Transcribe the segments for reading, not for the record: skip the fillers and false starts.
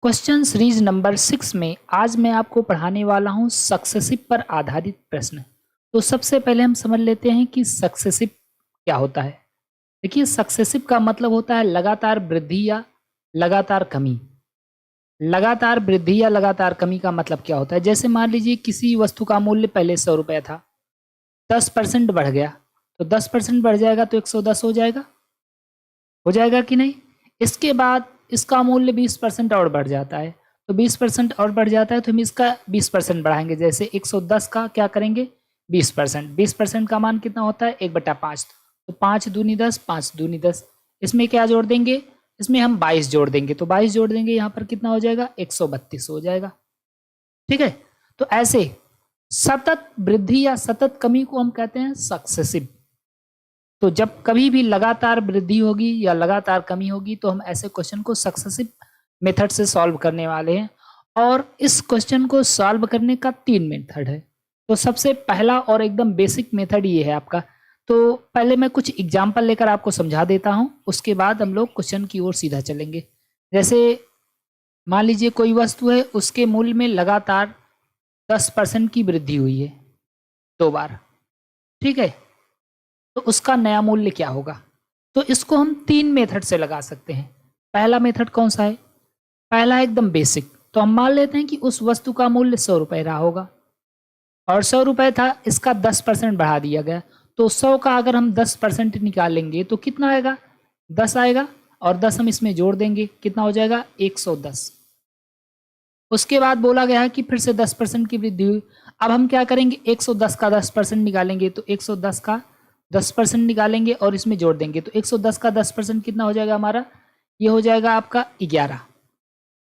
Question series number 6 में आज मैं आपको पढ़ाने वाला हूं सक्सेसिव पर आधारित प्रश्न। तो सबसे पहले हम समझ लेते हैं कि सक्सेसिव क्या होता है। देखिए, सक्सेसिव का मतलब होता है लगातार वृद्धि या लगातार कमी। लगातार वृद्धि या लगातार कमी का मतलब क्या होता है? जैसे मान लीजिए किसी वस्तु का मूल्य पहले 100 रुपये था, 10% बढ़ गया, तो 10% बढ़ जाएगा तो 110 हो जाएगा कि नहीं। इसके बाद इसका मूल्य 20% और बढ़ जाता है, तो 20% और बढ़ जाता है तो हम इसका 20% बढ़ाएंगे। जैसे 110 का क्या करेंगे 20%। 20% का मान कितना होता है 1/5, तो 5 दूनी 10, 5 दूनी 10। इसमें क्या जोड़ देंगे, इसमें हम 22 जोड़ देंगे, तो 22 जोड़ देंगे, यहाँ पर कितना हो जाएगा 132 हो जाएगा। ठीक है, तो ऐसे सतत वृद्धि या सतत कमी को हम कहते हैं सक्सेसिव। तो जब कभी भी लगातार वृद्धि होगी या लगातार कमी होगी तो हम ऐसे क्वेश्चन को सक्सेसिव मेथड से सॉल्व करने वाले हैं। और इस क्वेश्चन को सॉल्व करने का 3 मेथड है। तो सबसे पहला और एकदम बेसिक मेथड ये है आपका। तो पहले मैं कुछ एग्जाम्पल लेकर आपको समझा देता हूं, उसके बाद हम लोग क्वेश्चन की ओर सीधा चलेंगे। जैसे मान लीजिए कोई वस्तु है, उसके मूल्य में लगातार 10% की वृद्धि हुई है 2 बार। ठीक है, तो उसका नया मूल्य क्या होगा? तो इसको हम 3 मेथड से लगा सकते हैं। पहला मेथड कौन सा है? पहला है एकदम बेसिक। तो हम मान लेते हैं कि उस वस्तु का मूल्य 100 रुपये रहा होगा और 100 रुपये था, इसका 10% बढ़ा दिया गया। तो 100 का अगर हम 10% निकालेंगे तो कितना आएगा 10 आएगा, और 10 हम इसमें जोड़ देंगे, कितना हो जाएगा 110। उसके बाद बोला गया है कि फिर से 10% की वृद्धि हुई। अब हम क्या करेंगे 110 का 10% निकालेंगे, तो 110 का 10% निकालेंगे और इसमें जोड़ देंगे, तो 110 का 10% कितना हो जाएगा हमारा, ये हो जाएगा आपका 11,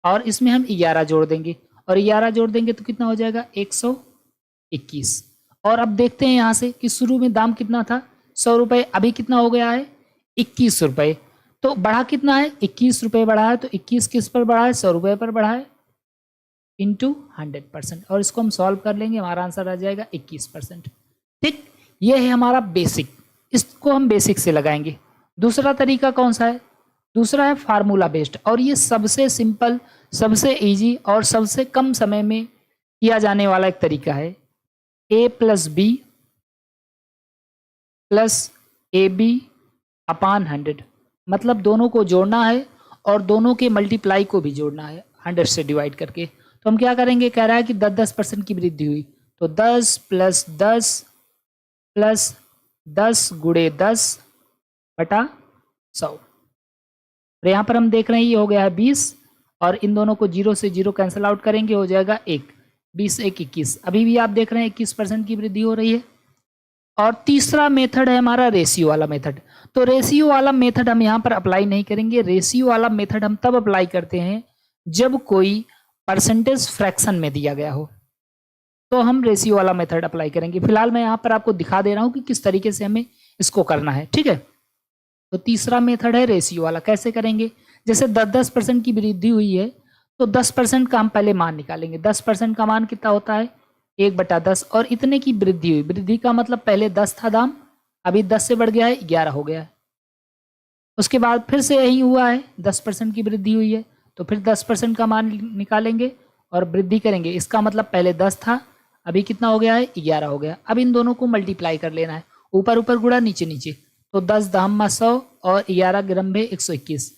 और इसमें हम 11 जोड़ देंगे और 11 जोड़ देंगे तो कितना हो जाएगा 121। और अब देखते हैं यहाँ से कि शुरू में दाम कितना था 100 रुपये, अभी कितना हो गया है 21 रुपये। तो बढ़ा कितना है 21 रुपये बढ़ा है, तो 21 किस पर बढ़ा है 100 रुपये पर बढ़ा है, इंटू 100%। और इसको हम सॉल्व कर लेंगे, हमारा आंसर आ जाएगा 21%। ठीक, ये है हमारा बेसिक, इसको हम बेसिक से लगाएंगे। दूसरा तरीका कौन सा है? दूसरा है फार्मूला बेस्ड, और ये सबसे सिंपल, सबसे इजी और सबसे कम समय में किया जाने वाला एक तरीका है। a + b + ab अपान 100, मतलब दोनों को जोड़ना है और दोनों के मल्टीप्लाई को भी जोड़ना है 100 से डिवाइड करके। तो हम क्या करेंगे, कह रहा है कि 10% की वृद्धि हुई, तो 10 + 10 + 10 × 10 बटा 100। और यहाँ पर हम देख रहे हैं ये हो गया है 20, और इन दोनों को 0 से 0 कैंसिल आउट करेंगे, हो जाएगा 1, 20 1 21। अभी भी आप देख रहे हैं 21% की वृद्धि हो रही है। और तीसरा मेथड है हमारा रेशियो वाला मेथड। तो रेशियो वाला मेथड हम यहाँ पर अप्लाई नहीं करेंगे। रेशियो वाला मेथड हम तब अप्लाई करते हैं जब कोई परसेंटेज फ्रैक्शन में दिया गया हो, तो हम रेशियो वाला मेथड अप्लाई करेंगे। फिलहाल मैं यहाँ पर आपको दिखा दे रहा हूँ कि किस तरीके से हमें इसको करना है। ठीक है, तो तीसरा मेथड है रेशियो वाला। कैसे करेंगे, जैसे 10% की वृद्धि हुई है, तो 10% का हम पहले मान निकालेंगे। 10% का मान कितना होता है 1/10, और इतने की वृद्धि हुई। वृद्धि का मतलब पहले 10 था दाम, अभी 10 से बढ़ गया है 11 हो गया है। उसके बाद फिर से यही हुआ है 10% की वृद्धि हुई है, तो फिर 10% का मान निकालेंगे और वृद्धि करेंगे। इसका मतलब पहले 10 था, अभी कितना हो गया है 11 हो गया। अब इन दोनों को मल्टीप्लाई कर लेना है, ऊपर ऊपर गुणा नीचे नीचे, तो 10 दाम 100 और 11 ग्रम्भे 121।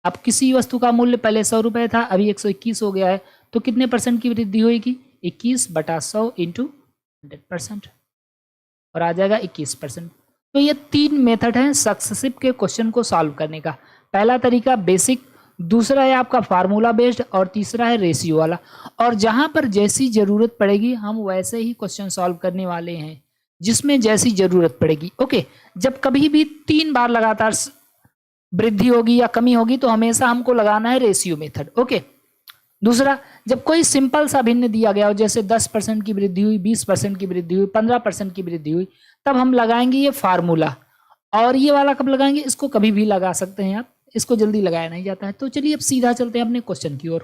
अब किसी वस्तु का मूल्य पहले 100 रुपये था, अभी 121 हो गया है, तो कितने % की वृद्धि होगी 21/100 इंटू 100%, और आ जाएगा 21%। तो ये 3 मेथड हैं सक्सेसिव के क्वेश्चन को सॉल्व करने का। पहला तरीका बेसिक, दूसरा है आपका फार्मूला बेस्ड, और तीसरा है रेशियो वाला। और जहां पर जैसी जरूरत पड़ेगी हम वैसे ही क्वेश्चन सॉल्व करने वाले हैं, जिसमें जैसी जरूरत पड़ेगी। ओके, जब कभी भी 3 बार लगातार वृद्धि होगी या कमी होगी तो हमेशा हमको लगाना है रेशियो मेथड। ओके, दूसरा, जब कोई सिंपल सा भिन्न दिया गया हो, जैसे 10% की वृद्धि हुई, 20% की वृद्धि हुई, 15% की वृद्धि हुई, तब हम लगाएंगे ये फार्मूला। और ये वाला कब लगाएंगे, इसको कभी भी लगा सकते हैं आप, इसको जल्दी लगाया नहीं जाता है। तो चलिए अब सीधा चलते हैं अपने क्वेश्चन की ओर।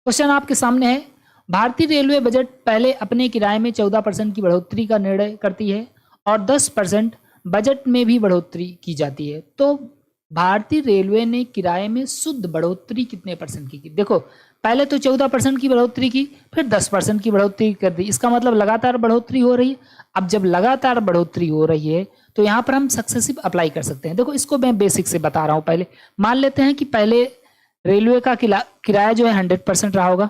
क्वेश्चन आपके सामने है, भारतीय रेलवे बजट पहले अपने किराए में 14% की बढ़ोतरी का निर्णय करती है और 10% बजट में भी बढ़ोतरी की जाती है। तो भारतीय रेलवे ने किराए में शुद्ध बढ़ोतरी कितने परसेंट की? देखो पहले तो 14% की बढ़ोतरी की, फिर 10% की बढ़ोतरी कर दी। इसका मतलब लगातार बढ़ोतरी हो रही है। अब जब लगातार बढ़ोतरी हो रही है तो यहाँ पर हम सक्सेसिव अप्लाई कर सकते हैं। देखो इसको मैं बेसिक से बता रहा हूँ। पहले मान लेते हैं कि पहले रेलवे का किराया जो है 100% रहा होगा।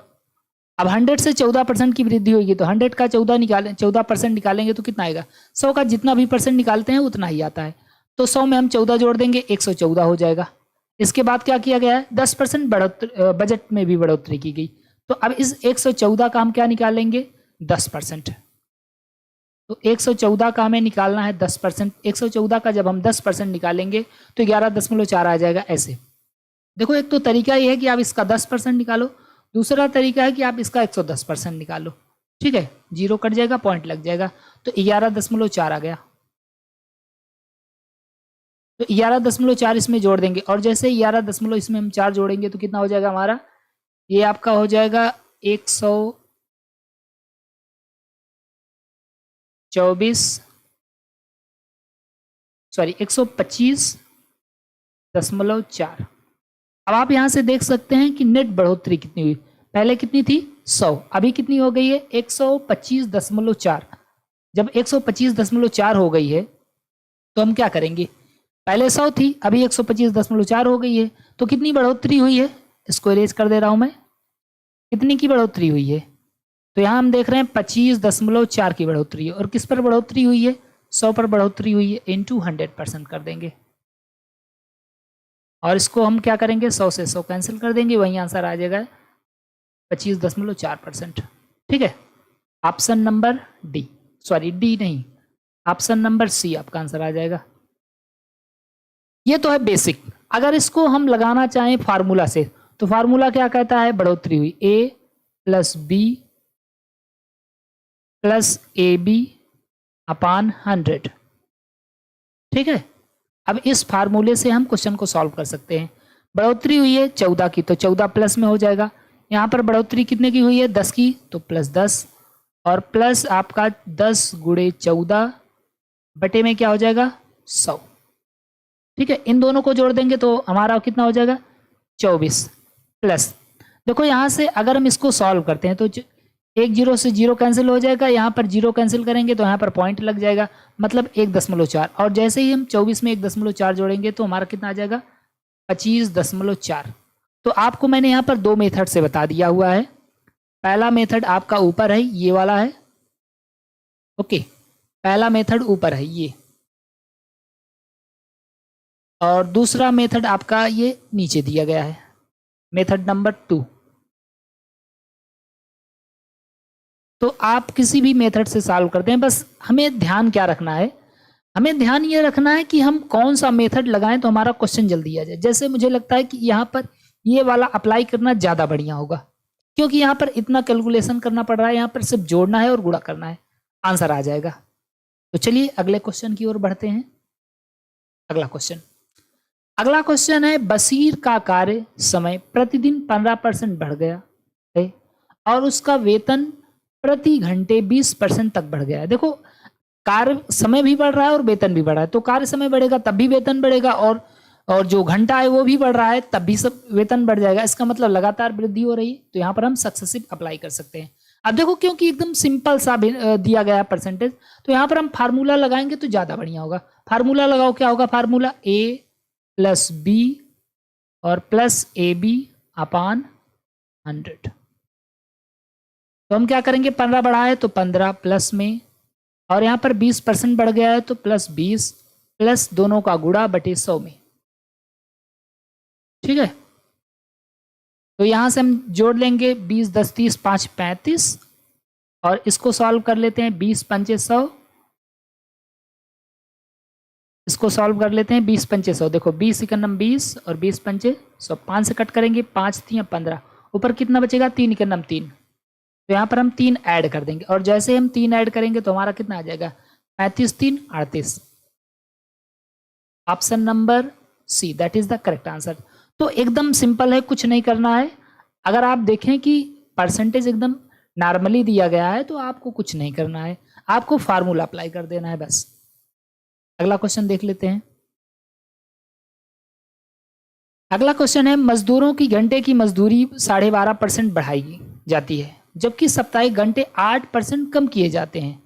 अब 100 से 14% की वृद्धि होगी तो 100 का 14% निकालेंगे तो कितना आएगा? 100 का जितना भी परसेंट निकालते हैं उतना ही आता है। तो 100 में हम 14 जोड़ देंगे, 114 हो जाएगा। इसके बाद क्या किया गया है? 10% बढ़ोतरी, बजट में भी बढ़ोतरी की गई। तो अब इस 114 का हम क्या निकालेंगे? 10%। तो 114 का हमें निकालना है 10%। 114 का जब हम 10% निकालेंगे तो 11.4 आ जाएगा। ऐसे देखो, एक तो तरीका ये है कि आप इसका 10% निकालो, दूसरा तरीका है कि आप इसका 110% निकालो। ठीक है, जीरो कट जाएगा, पॉइंट लग जाएगा, तो 11.4 आ गया। तो 11.4 इसमें जोड़ देंगे, और जैसे 11 दशमलव इसमें हम 4 जोड़ेंगे तो कितना हो जाएगा हमारा? ये आपका हो जाएगा 125.4। अब आप यहां से देख सकते हैं कि नेट बढ़ोतरी कितनी हुई। पहले कितनी थी? 100, अभी कितनी हो गई है? 125.4। जब 125.4 हो गई है तो हम क्या करेंगे? पहले 100 थी, अभी 125.4 हो गई है, तो कितनी बढ़ोतरी हुई है? इसको इरेज कर दे रहा हूं मैं। कितनी की बढ़ोतरी हुई है? तो यहां हम देख रहे हैं 25.4 की बढ़ोतरी है। और किस पर बढ़ोतरी हुई है? 100 पर बढ़ोतरी हुई है, इंटू 100% कर देंगे। और इसको हम क्या करेंगे? 100 से 100 कैंसिल कर देंगे, वही आंसर आ जाएगा 25.4%। ठीक है, option number D, sorry D नहीं, ऑप्शन नंबर सी आपका आंसर आ जाएगा। ये तो है बेसिक। अगर इसको हम लगाना चाहें फार्मूला से, तो फार्मूला क्या कहता है? बढ़ोतरी हुई a plus B plus A B अपान 100। ठीक है, अब इस फार्मूले से हम क्वेश्चन को सॉल्व कर सकते हैं। बढ़ोतरी हुई है 14 की, तो 14 प्लस में हो जाएगा। यहाँ पर बढ़ोतरी कितने की हुई है? 10 की, तो प्लस 10, और प्लस आपका 10 गुणे 14 बटे में क्या हो जाएगा? 100। ठीक है, इन दोनों को जोड़ देंगे तो हमारा कितना हो जाएगा? 24 प्लस। देखो यहाँ से अगर हम इसको सॉल्व करते हैं तो एक जीरो से जीरो कैंसिल हो जाएगा, यहाँ पर जीरो कैंसिल करेंगे तो यहाँ पर पॉइंट लग जाएगा, मतलब 1.4। और जैसे ही हम 24 में 1.4 जोड़ेंगे तो हमारा कितना आ जाएगा? 25.4। तो आपको मैंने यहाँ पर दो मेथड से बता दिया हुआ है। पहला मेथड आपका ऊपर है, ये वाला है। ओके, पहला मेथड ऊपर है ये, और दूसरा मेथड आपका ये नीचे दिया गया है, मेथड नंबर 2। तो आप किसी भी मेथड से सॉल्व करते हैं, बस हमें ध्यान क्या रखना है? हमें ध्यान ये रखना है कि हम कौन सा मेथड लगाएं तो हमारा क्वेश्चन जल्दी आ जाए। जैसे मुझे लगता है कि यहाँ पर ये वाला अप्लाई करना ज़्यादा बढ़िया होगा, क्योंकि यहाँ पर इतना कैलकुलेशन करना पड़ रहा है, यहाँ पर सिर्फ जोड़ना है और गुणा करना है, आंसर आ जाएगा। तो चलिए अगले क्वेश्चन की ओर बढ़ते हैं। अगला क्वेश्चन है, बशीर का कार्य समय प्रतिदिन 15% बढ़ गया है और उसका वेतन प्रति घंटे 20% तक बढ़ गया है। देखो, कार्य समय भी बढ़ रहा है और वेतन भी बढ़ रहा है, तो कार्य समय बढ़ेगा तब भी वेतन बढ़ेगा, और जो घंटा है वो भी बढ़ रहा है तब भी सब वेतन बढ़ जाएगा। इसका मतलब लगातार वृद्धि हो रही है, तो यहाँ पर हम सक्सेसिव अप्लाई कर सकते हैं। अब देखो, क्योंकि एकदम सिंपल सा दिया गया परसेंटेज, तो यहाँ पर हम फार्मूला लगाएंगे तो ज़्यादा बढ़िया होगा। फार्मूला लगाओ, क्या होगा फार्मूला? ए प्लस बी और प्लस ए बी अपान 100। तो हम क्या करेंगे? 15 बढ़ा है तो 15 प्लस में, और यहाँ पर 20% बढ़ गया है तो प्लस 20 प्लस दोनों का गुणा बटे 100 में। ठीक है, तो यहाँ से हम जोड़ लेंगे 20 10 30 5 35, और इसको सॉल्व कर लेते हैं। 20 पंचे 100, इसको सॉल्व कर लेते हैं। 20 पंचे 100, देखो 20 इकन्नम 20 और 20 पंचे 100, 5 से कट करेंगे, 5 3 15, ऊपर कितना बचेगा? 3 इकन्नम 3। तो यहाँ पर हम 3 ऐड कर देंगे, और जैसे हम 3 ऐड करेंगे तो हमारा कितना आ जाएगा? 35 3 38। Option number C, that is the correct answer. तो एकदम सिंपल है, कुछ नहीं करना है। अगर आप देखें कि परसेंटेज एकदम नॉर्मली दिया गया है तो आपको कुछ नहीं करना है, आपको फार्मूला अप्लाई कर देना है बस। अगला क्वेश्चन देख लेते हैं। अगला क्वेश्चन है, मजदूरों की घंटे की मजदूरी 12.5% बढ़ाई जाती है जबकि साप्ताहिक घंटे 8% कम किए जाते हैं।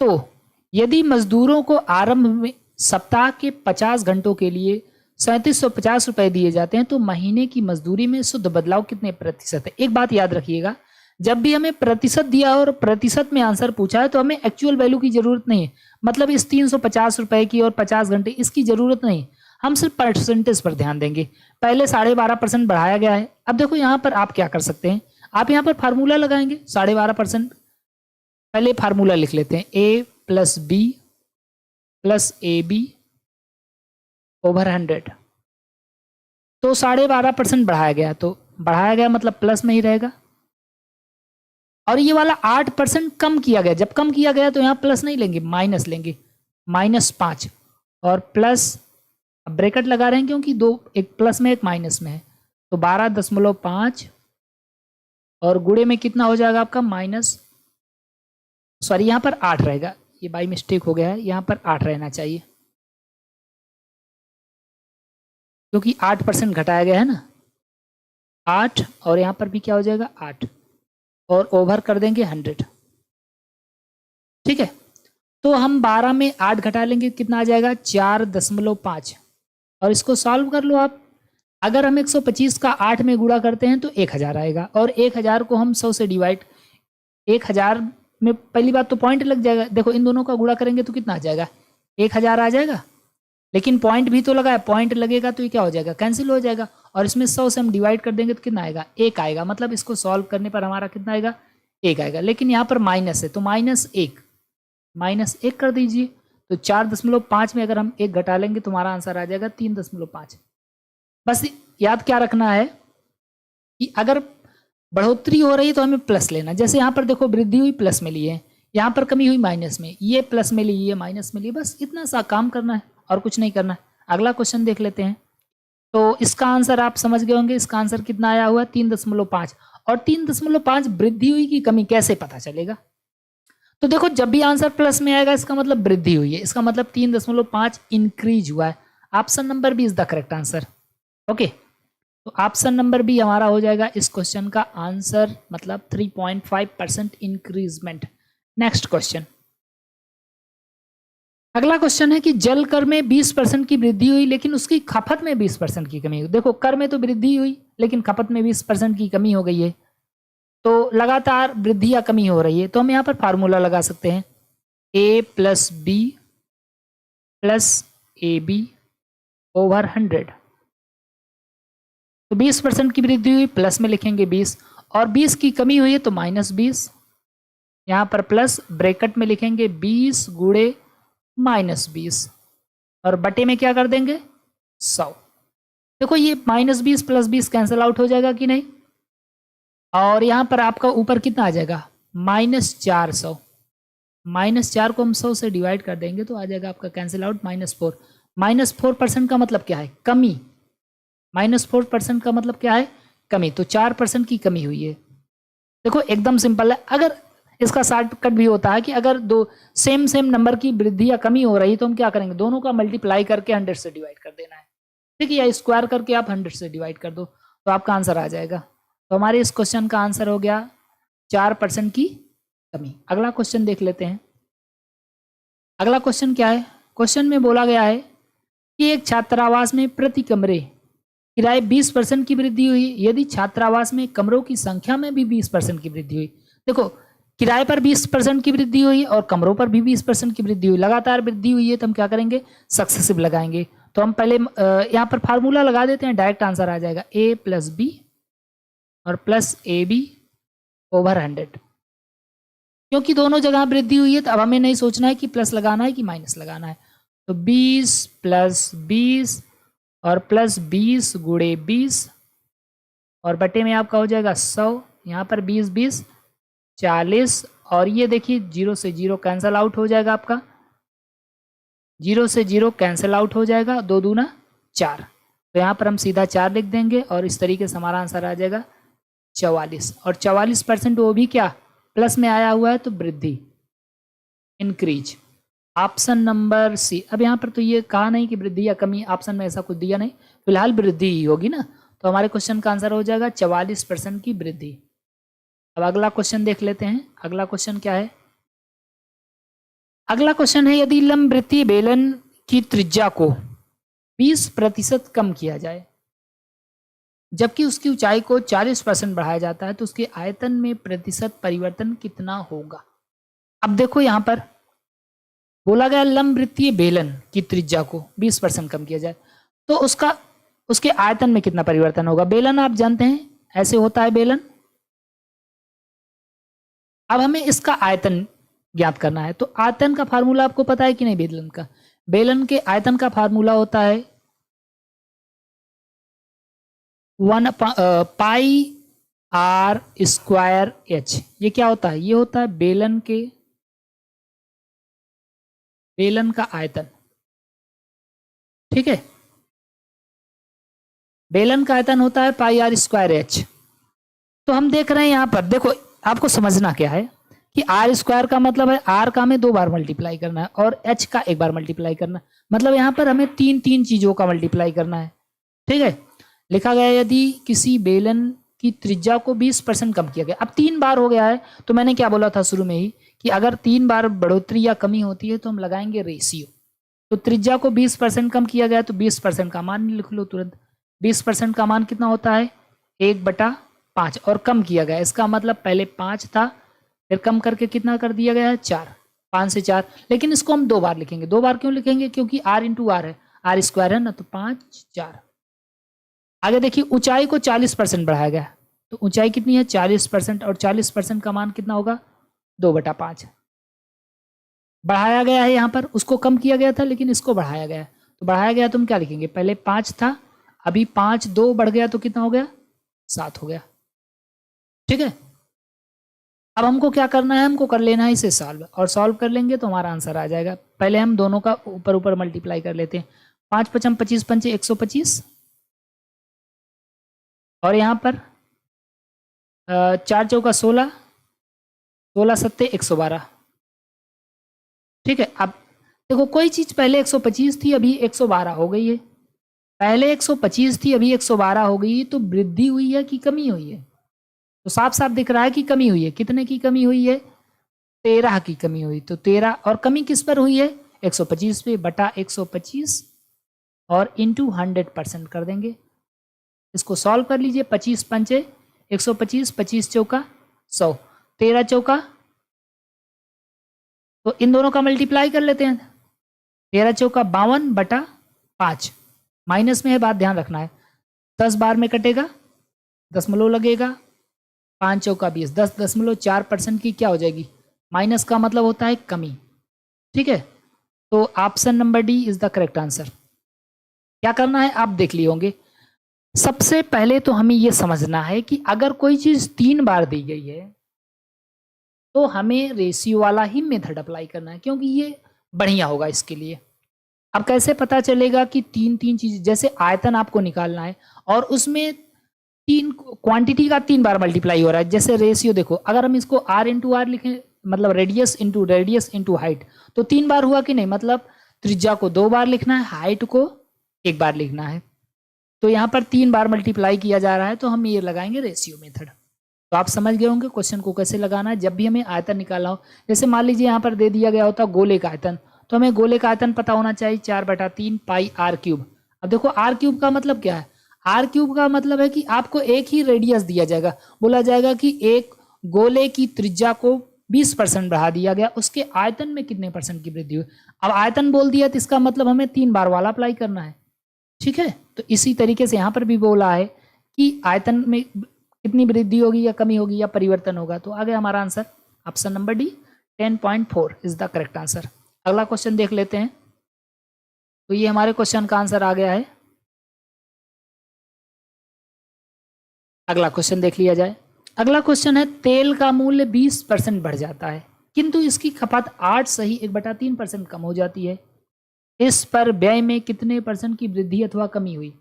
तो यदि मजदूरों को आरंभ में सप्ताह के 50 घंटों के लिए 3750 रुपए दिए जाते हैं तो महीने की मजदूरी में शुद्ध बदलाव कितने प्रतिशत है। एक बात याद रखिएगा, जब भी हमें प्रतिशत दिया और प्रतिशत में आंसर पूछा है तो हमें एक्चुअल वैल्यू की जरूरत नहीं है, मतलब इस 350 रुपए की और 50 घंटे इसकी जरूरत नहीं, हम सिर्फ परसेंटेज पर ध्यान देंगे। पहले 12.5% बढ़ाया गया है। अब देखो यहाँ पर आप क्या कर सकते हैं, आप यहाँ पर फार्मूला लगाएंगे 12.5%। पहले फार्मूला लिख लेते हैं, a plus B plus A B over 100। तो 12.5% बढ़ाया गया, तो बढ़ाया गया मतलब प्लस में ही रहेगा। और ये वाला 8% कम किया गया, जब कम किया गया तो यहाँ प्लस नहीं लेंगे, माइनस लेंगे, -5 और प्लस, अब ब्रैकेट लगा रहे हैं क्योंकि दो, एक प्लस में एक माइनस में है, तो 12.5 और गुणे में कितना हो जाएगा आपका माइनस, सॉरी यहाँ पर 8 रहेगा, ये बाई मिस्टेक हो गया है, यहाँ पर 8 रहना चाहिए क्योंकि 8% घटाया गया है ना, 8 और यहाँ पर भी क्या हो जाएगा 8 और ओवर कर देंगे 100। ठीक है, तो हम 12 में 8 घटा लेंगे, कितना आ जाएगा 4.5 और इसको सॉल्व कर लो आप। अगर हम 125 का 8 में गुणा करते हैं तो 1000 आएगा और 1000 को हम 100 से डिवाइड, 1000 में पहली बात तो पॉइंट लग जाएगा, देखो इन दोनों का गुणा करेंगे तो कितना आ जाएगा 1000 आ जाएगा, लेकिन पॉइंट भी तो लगा है, पॉइंट लगेगा तो ये क्या हो जाएगा कैंसिल हो जाएगा और इसमें 100 से हम डिवाइड कर देंगे तो कितना आएगा 1 आएगा, मतलब इसको सॉल्व करने पर हमारा कितना आएगा 1 आएगा। लेकिन यहाँ पर माइनस है तो -1 कर दीजिए, तो 4.5 में अगर हम 1 घटा लेंगे तो हमारा आंसर आ जाएगा 3.5। बस याद क्या रखना है कि अगर बढ़ोतरी हो रही है तो हमें प्लस लेना, जैसे यहाँ पर देखो वृद्धि हुई प्लस में लिए, यहाँ पर कमी हुई माइनस में, ये प्लस में ली ये माइनस में ली, बस इतना सा काम करना है और कुछ नहीं करना है। अगला क्वेश्चन देख लेते हैं। तो इसका आंसर आप समझ गए होंगे, इसका आंसर कितना आया हुआ 3.5 और 3.5 वृद्धि हुई कि कमी कैसे पता चलेगा। तो देखो जब भी आंसर प्लस में आएगा इसका मतलब वृद्धि हुई है, इसका मतलब 3.5 इंक्रीज हुआ है। Option number B is the correct answer. Okay, तो ऑप्शन नंबर बी हमारा हो जाएगा इस क्वेश्चन का आंसर, मतलब 3.5% इंक्रीजमेंट। नेक्स्ट क्वेश्चन, अगला क्वेश्चन है कि जल कर में 20% की वृद्धि हुई लेकिन उसकी खपत में 20% की कमी हुई। देखो कर में तो वृद्धि हुई लेकिन खपत में 20% की कमी हो गई है, तो लगातार वृद्धि या कमी हो रही है, तो हम यहाँ पर फार्मूला लगा सकते हैं, a plus B plus A B over 100। तो 20% की वृद्धि हुई, प्लस में लिखेंगे 20 और 20 की कमी हुई है तो -20, यहाँ पर प्लस ब्रैकेट में लिखेंगे 20 गुणे -20 और बटे में क्या कर देंगे 100। देखो ये -20 प्लस 20 कैंसिल आउट हो जाएगा कि नहीं, और यहाँ पर आपका ऊपर कितना आ जाएगा -400, -4 को हम 100 से डिवाइड कर देंगे तो आ जाएगा आपका कैंसिल आउट -4। -4% का मतलब क्या है कमी, -4% का मतलब क्या है कमी, तो 4% की कमी हुई है। देखो एकदम सिंपल है, अगर इसका शॉर्टकट भी होता है कि अगर दो सेम नंबर की वृद्धि या कमी हो रही तो हम क्या करेंगे, दोनों का मल्टीप्लाई करके 100 से डिवाइड कर देना है, ठीक है, या स्क्वायर करके आप 100 से डिवाइड कर दो तो आपका आंसर आ जाएगा। तो हमारे इस क्वेश्चन का आंसर हो गया 4% की कमी। अगला क्वेश्चन देख लेते हैं। अगला क्वेश्चन क्या है, क्वेश्चन में बोला गया है कि एक छात्रावास में प्रति कमरे किराए 20% की वृद्धि हुई यदि छात्रावास में कमरों की संख्या में भी 20% की वृद्धि हुई। देखो किराए पर 20% की वृद्धि हुई और कमरों पर भी 20% की वृद्धि हुई, लगातार वृद्धि हुई है तो हम क्या करेंगे सक्सेसिव लगाएंगे। तो हम पहले यहाँ पर फार्मूला लगा देते हैं, डायरेक्ट आंसर आ जाएगा a प्लस बी और प्लस ए बी ओवर 100। क्योंकि दोनों जगह वृद्धि हुई है तो अब हमें नहीं सोचना है कि प्लस लगाना है कि माइनस लगाना है, तो 20 प्लस 20 और प्लस 20 गुणे 20 और बटे में आपका हो जाएगा 100, यहाँ पर 20 20 40 और ये देखिए 0 से 0 कैंसिल आउट हो जाएगा, आपका 0 से 0 कैंसिल आउट हो जाएगा, 2 दूना 4, तो यहाँ पर हम सीधा 4 लिख देंगे और इस तरीके से हमारा आंसर आ जाएगा 44। और 44% वो भी क्या प्लस में आया हुआ है तो वृद्धि इंक्रीज, ऑप्शन नंबर सी। अब यहाँ पर तो ये कहा नहीं कि वृद्धि या कमी, ऑप्शन में ऐसा कुछ दिया नहीं, फिलहाल वृद्धि ही होगी ना, तो हमारे क्वेश्चन का आंसर हो जाएगा 44% की वृद्धि। अब अगला क्वेश्चन देख लेते हैं। अगला क्वेश्चन क्या है? अगला क्वेश्चन है, यदि लंबवृत्तीय बेलन की त्रिज्या को 20% कम किया जाए जबकि उसकी ऊंचाई को 40% बढ़ाया जाता है तो उसके आयतन में प्रतिशत परिवर्तन कितना होगा? अब देखो यहां पर बोला गया लंबवृत्तीय बेलन की त्रिज्या को 20% कम किया जाए तो उसके आयतन में कितना परिवर्तन होगा? बेलन आप जानते हैं ऐसे होता है बेलन। अब हमें इसका आयतन ज्ञात करना है, तो आयतन का फार्मूला आपको पता है कि नहीं? बेलन का, बेलन के आयतन का फार्मूला होता है 1 पाई आर स्क्वायर एच। ये क्या होता है? ये होता है बेलन का आयतन। ठीक है, बेलन का आयतन होता है पाई आर स्क्वायर एच। तो हम देख रहे हैं यहां पर, देखो आपको समझना क्या है कि आर स्क्वायर का मतलब है आर का हमें 2 बार मल्टीप्लाई करना है और एच का 1 बार मल्टीप्लाई करना है, मतलब यहां पर हमें तीन चीजों का मल्टीप्लाई करना है। ठीक है, लिखा गया यदि किसी बेलन की त्रिज्या को 20% कम किया गया। अब 3 बार हो गया है तो मैंने क्या बोला था शुरू में ही कि अगर 3 बार बढ़ोतरी या कमी होती है तो हम लगाएंगे रेशियो। तो त्रिज्या को 20% कम किया गया तो 20% का मान लिख लो तुरंत। 20% का मान कितना होता है? 1/5। और कम किया गया, इसका मतलब पहले 5 था, फिर कम करके कितना कर दिया गया है? 4। 5 से 4, लेकिन इसको हम 2 बार लिखेंगे। 2 बार क्यों लिखेंगे? क्योंकि आर इंटू आर है, आर स्क्वायर है ना, तो 5 4। आगे देखिए, ऊंचाई को 40% बढ़ाया गया, तो ऊंचाई कितनी है? 40%, और 40% का मान कितना होगा? 2/5 बढ़ाया गया है। यहाँ पर उसको कम किया गया था लेकिन इसको बढ़ाया गया, तो बढ़ाया गया तो हम क्या लिखेंगे? पहले 5 था, अभी 5 2 बढ़ गया तो कितना हो गया? 7 हो गया। ठीक है, अब हमको क्या करना है? हमको कर लेना है इसे सॉल्व, और सॉल्व कर लेंगे तो हमारा आंसर आ जाएगा। पहले हम दोनों का ऊपर ऊपर मल्टीप्लाई कर लेते हैं। 5 5 25 पंचे 125, और यहाँ पर 4 चौका 16, 16 सत्ते 112। ठीक है, अब देखो कोई चीज पहले 125 थी अभी 112 हो गई है, पहले 125 थी अभी 112 हो गई, तो वृद्धि हुई है कि कमी हुई है? तो साफ साफ दिख रहा है कि कमी हुई है। कितने की कमी हुई है? 13 की कमी हुई। तो 13, और कमी किस पर हुई है? 125 पे, बटा 125 और इंटू 100% कर देंगे। इसको सॉल्व कर लीजिए। 25 पंचे 125, 25 चौका 100, 13 चौका, तो इन दोनों का मल्टीप्लाई कर लेते हैं। 13 चौका 52/5, माइनस में है, बात ध्यान रखना है। 10 बार में कटेगा, दशमलव लगेगा, 5 चौका 20, 10.4% की क्या हो जाएगी? माइनस का मतलब होता है कमी। ठीक है, तो option number D is the correct answer. क्या करना है आप देख लिए होंगे। सबसे पहले तो हमें यह समझना है कि अगर कोई चीज 3 बार दी गई है तो हमें रेशियो वाला ही मेथड अप्लाई करना है, क्योंकि ये बढ़िया होगा इसके लिए। अब कैसे पता चलेगा कि 3 चीज? जैसे आयतन आपको निकालना है और उसमें 3 क्वांटिटी का 3 बार मल्टीप्लाई हो रहा है। जैसे रेशियो देखो, अगर हम इसको r इंटू आर लिखें, मतलब रेडियस इंटू हाइट, तो 3 बार हुआ कि नहीं? मतलब त्रिज्या को 2 बार लिखना है, हाइट को 1 बार लिखना है। तो यहाँ पर 3 बार मल्टीप्लाई किया जा रहा है, तो हम ये लगाएंगे रेशियो मेथड। तो आप समझ गए होंगे क्वेश्चन को कैसे लगाना है जब भी हमें आयतन निकालना हो। जैसे मान लीजिए यहाँ पर दे दिया गया होता गोले का आयतन, तो हमें गोले का आयतन पता होना चाहिए 4/3 पाई आर क्यूब। अब देखो आर क्यूब का मतलब क्या है? आर क्यूब का मतलब है कि आपको एक ही रेडियस दिया जाएगा, बोला जाएगा कि एक गोले की त्रिज्या को 20% बढ़ा दिया गया, उसके आयतन में कितने % की वृद्धि हुई। अब आयतन बोल दिया तो इसका मतलब हमें 3 बार वाला अप्लाई करना है। ठीक है, तो इसी तरीके से यहाँ पर भी बोला है कि आयतन में कितनी वृद्धि होगी या कमी होगी या परिवर्तन होगा। तो आ गया हमारा answer, option number D 10.4 is the correct answer. अगला क्वेश्चन देख लेते हैं। तो ये हमारे क्वेश्चन का आंसर आ गया है। अगला क्वेश्चन देख लिया जाए। अगला क्वेश्चन है, तेल का मूल्य 20% बढ़ जाता है किंतु इसकी खपत 8 सही 1/3% कम हो जाती है। इस पर व्यय में कितने % की वृद्धि अथवा कमी हुई?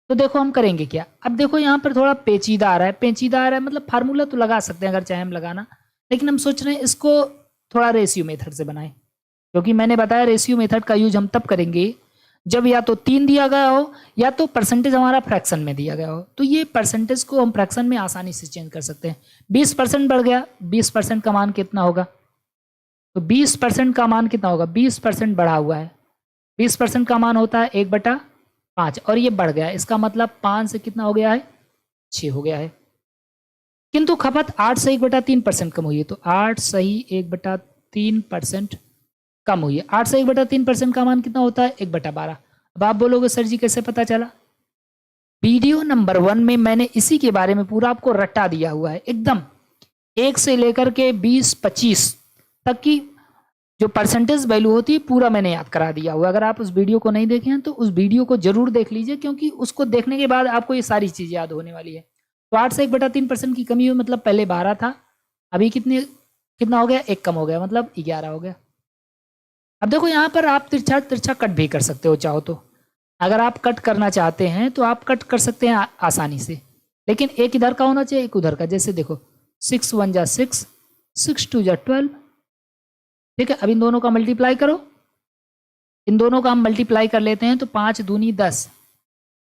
तो देखो हम करेंगे क्या। अब देखो यहाँ पर थोड़ा पेचीदा आ रहा है, पेचीदा आ रहा है मतलब फार्मूला तो लगा सकते हैं अगर चाहे हम लगाना, लेकिन हम सोच रहे हैं इसको थोड़ा रेशियो मेथड से बनाएं, क्योंकि मैंने बताया रेशियो मेथड का यूज हम तब करेंगे जब या तो 3 दिया गया हो या तो परसेंटेज हमारा फ्रैक्शन में दिया गया हो। तो ये परसेंटेज को हम फ्रैक्शन में आसानी से चेंज कर सकते हैं। 20% बढ़ गया, 20% का मान कितना होगा? तो 20% का मान कितना होगा? 20% बढ़ा हुआ है, 20% का मान होता है 1/5 और ये बढ़ गया है, इसका मतलब 5 से कितना हो गया है? 6 हो गया है। किंतु खपत 8 से 1/3% कम हुई है, तो 8 सही 1/3% कम हुई है। 8 से 1/3% का मान कितना होता है? 1/12। अब आप बोलोगे सर जी कैसे पता चला? वीडियो नंबर 1 में मैंने इसी के बारे में पूरा आपको रट्टा दिया हुआ है, एकदम 1 से लेकर के 20-25 तक की जो परसेंटेज वैल्यू होती है पूरा मैंने याद करा दिया हुआ। अगर आप उस वीडियो को नहीं देखे हैं तो उस वीडियो को जरूर देख लीजिए, क्योंकि उसको देखने के बाद आपको ये सारी चीज़ याद होने वाली है। तो 8 से 1/3% की कमी हुई, मतलब पहले 12 था, अभी कितना हो गया? 1 कम हो गया, मतलब 11 हो गया। अब देखो यहाँ पर आप तिरछा तिरछा कट भी कर सकते हो चाहो तो। अगर आप कट करना चाहते हैं तो आप कट कर सकते हैं आसानी से, लेकिन एक इधर का होना चाहिए एक उधर का। जैसे देखो 6 1 जा 6, 6 2 जा 12, ठीक है। अब इन दोनों का मल्टीप्लाई करो, इन दोनों का हम मल्टीप्लाई कर लेते हैं तो 5 दूनी 10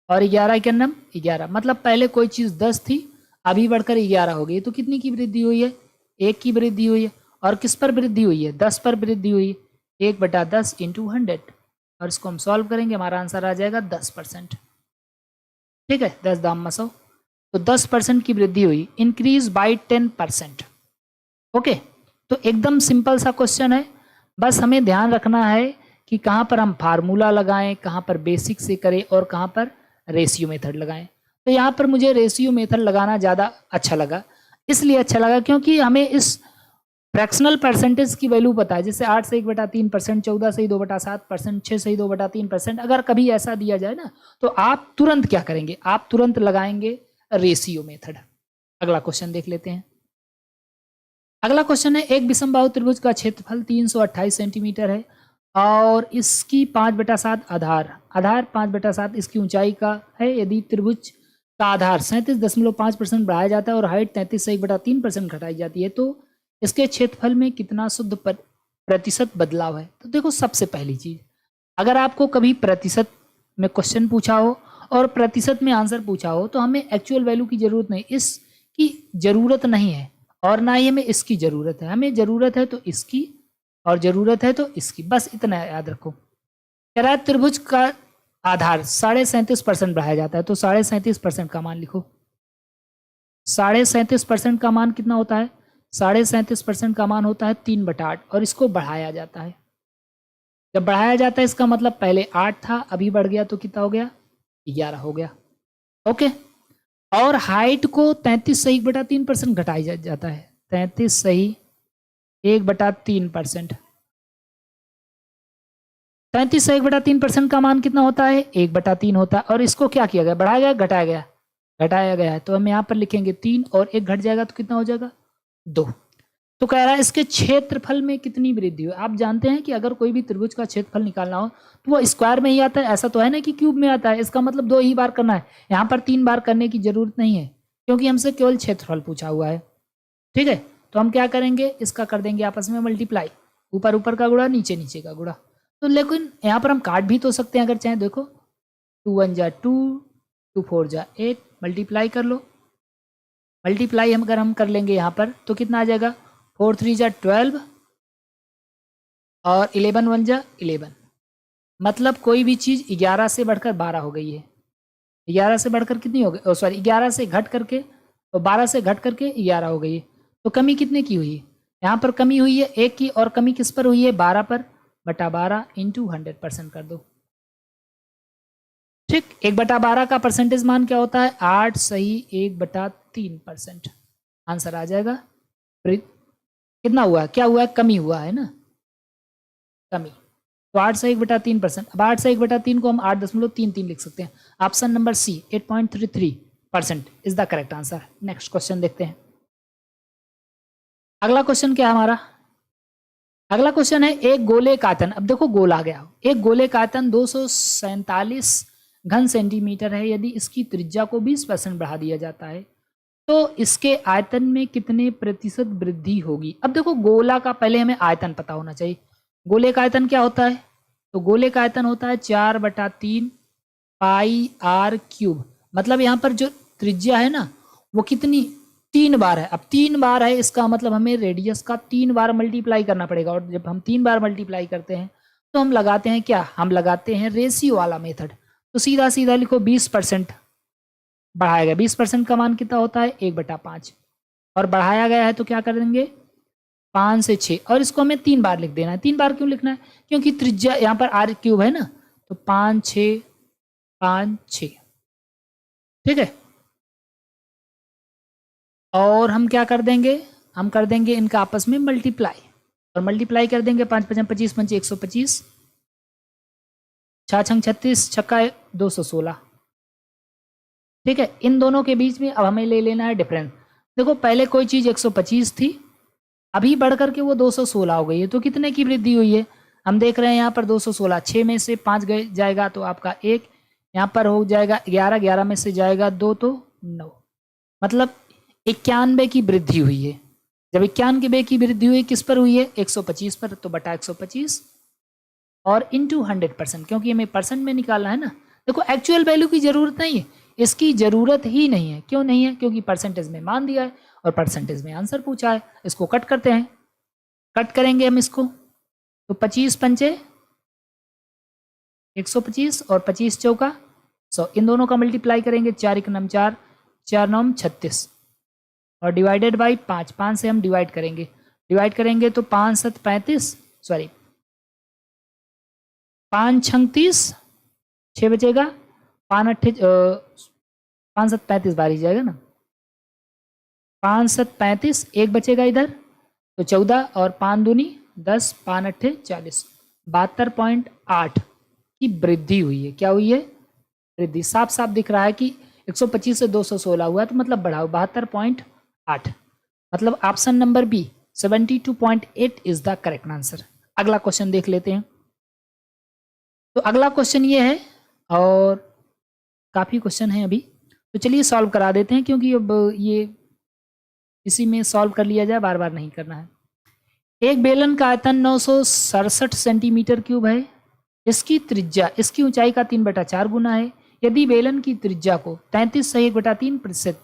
और 11 के नम 11, मतलब पहले कोई चीज़ 10 थी अभी बढ़कर 11 हो गई। तो कितनी की वृद्धि हुई है? 1 की वृद्धि हुई है। और किस पर वृद्धि हुई है? 10 पर वृद्धि हुई है। 1/10 इंटू 100, और इसको हम सॉल्व करेंगे, हमारा आंसर आ जाएगा 10%। ठीक है, 10 दाम मसो, तो 10% की वृद्धि हुई, इंक्रीज बाई 10%। ओके, तो एकदम सिंपल सा क्वेश्चन है, बस हमें ध्यान रखना है कि कहाँ पर हम फार्मूला लगाएं, कहाँ पर बेसिक से करें और कहाँ पर रेशियो मेथड लगाएं। तो यहाँ पर मुझे रेशियो मेथड लगाना ज़्यादा अच्छा लगा, इसलिए अच्छा लगा क्योंकि हमें इस फ्रैक्शनल परसेंटेज की वैल्यू पता है। जैसे 8 से 1/3%, 14 से 2/7%, 6 से 2/3%, अगर कभी ऐसा दिया जाए ना तो आप तुरंत क्या करेंगे? आप तुरंत लगाएंगे रेशियो मेथड। अगला क्वेश्चन देख लेते हैं। अगला क्वेश्चन है, एक विषमबाहु त्रिभुज का क्षेत्रफल 328 सेंटीमीटर है और इसकी 5/7 आधार 5/7 इसकी ऊंचाई का है। यदि त्रिभुज का आधार 37.5% बढ़ाया जाता है और हाइट 33 से 1/3% घटाई जाती है तो इसके क्षेत्रफल में कितना शुद्ध प्रतिशत बदलाव है? तो देखो, सबसे पहली चीज, अगर आपको कभी प्रतिशत में क्वेश्चन पूछा हो और प्रतिशत में आंसर पूछा हो तो हमें एक्चुअल वैल्यू की जरूरत नहीं, इसकी जरूरत नहीं है और ना ही हमें इसकी जरूरत है। हमें जरूरत है तो इसकी और जरूरत है तो इसकी, बस इतना याद रखो। कह रहा है त्रिभुज का आधार 37.5% बढ़ाया जाता है, तो 37.5% का मान लिखो। 37.5% का मान कितना होता है? 37.5% का मान होता है 3/8 और इसको बढ़ाया जाता है। जब बढ़ाया जाता है इसका मतलब पहले 8 था, अभी बढ़ गया तो कितना हो गया? 11 हो गया। ओके, और हाइट को 33 से 1/3% घटाया जाता है। 33 सही 1/3%। 33 से 1/3% का मान कितना होता है? 1/3 होता है। और इसको क्या किया गया? बढ़ाया गया, घटाया गया? घटाया गया है। तो हम यहाँ पर लिखेंगे 3 और 1 घट जाएगा तो कितना हो जाएगा? 2। तो कह रहा है इसके क्षेत्रफल में कितनी वृद्धि हुई। आप जानते हैं कि अगर कोई भी त्रिभुज का क्षेत्रफल निकालना हो तो वो स्क्वायर में ही आता है, ऐसा तो है ना कि क्यूब में आता है। इसका मतलब 2 ही बार करना है, यहाँ पर 3 बार करने की जरूरत नहीं है क्योंकि हमसे केवल क्षेत्रफल पूछा हुआ है। ठीक है, तो हम क्या करेंगे? इसका कर देंगे आपस में मल्टीप्लाई, ऊपर ऊपर का गुणा, नीचे नीचे का गुणा। तो लेकिन यहाँ पर हम काट भी तो सकते हैं अगर चाहें। देखो 2 1 जा 2, 2 4 जा 8, मल्टीप्लाई कर लो। मल्टीप्लाई अगर हम कर लेंगे यहाँ पर तो कितना आ जाएगा? 4 3 जा 12 और 11 1 जा 11, मतलब कोई भी चीज़ 11 से बढ़कर 12 हो गई है। 11 से बढ़कर कितनी हो गई? सॉरी, 11 से घट करके और 12 से घट करके 11 हो गई है। तो कमी कितने की हुई है? यहाँ पर कमी हुई है 1 की, और कमी किस पर हुई है? 12 पर, बटा 12 इंटू 100% कर दो। ठीक, 1/12 का परसेंटेज मान क्या होता है? 8 सही 1/3%। आंसर आ जाएगा। कितना हुआ है? क्या हुआ है? कमी हुआ है ना, कमी। तो 8 से 1/3%। अब 8 से 1/3 को हम 8.33 लिख सकते हैं। Option number C 8.33% is the correct answer. Next question देखते हैं। अगला क्वेश्चन क्या है हमारा? अगला क्वेश्चन है, एक गोले का आयतन, अब देखो गोल आ गया, एक गोले का आयतन 247 घन सेंटीमीटर है। यदि इसकी त्रिज्या को 20% बढ़ा दिया जाता है तो इसके आयतन में कितने प्रतिशत वृद्धि होगी? अब देखो गोला का पहले हमें आयतन पता होना चाहिए। गोले का आयतन क्या होता है? तो गोले का आयतन होता है 4/3 पाई आर क्यूब। मतलब यहाँ पर जो त्रिज्या है ना वो कितनी, 3 बार है। अब 3 बार है, इसका मतलब हमें रेडियस का 3 बार मल्टीप्लाई करना पड़ेगा। और जब हम 3 बार मल्टीप्लाई करते हैं तो हम लगाते हैं क्या, हम लगाते हैं रेशियो वाला मेथड। तो सीधा सीधा लिखो 20% बढ़ाया गया। 20% का मान कितना होता है, 1/5। और बढ़ाया गया है तो क्या कर देंगे, 5 से 6। और इसको हमें 3 बार लिख देना है। 3 बार क्यों लिखना है, क्योंकि त्रिज्या यहाँ पर आर क्यूब है ना, तो 5 6 5 6। ठीक है। और हम क्या कर देंगे, हम कर देंगे इनका आपस में मल्टीप्लाई। और मल्टीप्लाई कर देंगे, 5 5 25 5 125, 6 6 36, छक्का 216। ठीक है। इन दोनों के बीच में अब हमें ले लेना है डिफरेंस। देखो पहले कोई चीज़ 125 थी, अभी बढ़ करके वो 216 हो गई है, तो कितने की वृद्धि हुई है, हम देख रहे हैं यहाँ पर 216। 6 में से 5 गए जाएगा तो आपका 1, यहाँ पर हो जाएगा 11, 11 में से जाएगा 2 तो 9। मतलब 91 की वृद्धि हुई है। जब 91 की वृद्धि हुई किस पर हुई है, 125 पर, तो बटा 125 और इंटू 100%, क्योंकि हमें परसेंट में निकालना है ना। देखो एक्चुअल वैल्यू की जरूरत नहीं है, इसकी जरूरत ही नहीं है। क्यों नहीं है, क्योंकि परसेंटेज में मान दिया है और परसेंटेज में आंसर पूछा है। इसको कट करते हैं, कट करेंगे हम इसको, तो 25 पंचे 125 और 25 चौका 100, इन दोनों का मल्टीप्लाई करेंगे, 4 1 9 4, 4 9 36 और डिवाइडेड बाई 5, 5 से हम डिवाइड करेंगे, डिवाइड करेंगे तो 5 7 35, सॉरी 5 6 30, 6 बचेगा, 5 7 35 बार ही जाएगा ना, 5 7 35, 1 बचेगा इधर तो 14 और 5 दूनी 10, 5 8 40, 72.8 की वृद्धि हुई है। क्या हुई है, वृद्धि। साफ साफ दिख रहा है कि 125 से 216 हुआ, तो मतलब बढ़ाओ 72.8। मतलब option number B 72.8 is the correct answer. अगला क्वेश्चन देख लेते हैं। तो अगला क्वेश्चन ये है, और काफ़ी क्वेश्चन है अभी, तो चलिए सॉल्व करा देते हैं, क्योंकि अब ये इसी में सॉल्व कर लिया जाए, बार बार नहीं करना है। एक बेलन का आयतन 967 सेंटीमीटर क्यूब है। इसकी त्रिज्या इसकी ऊंचाई का 3/4 गुना है। यदि बेलन की त्रिज्या को 33 सही 1/3%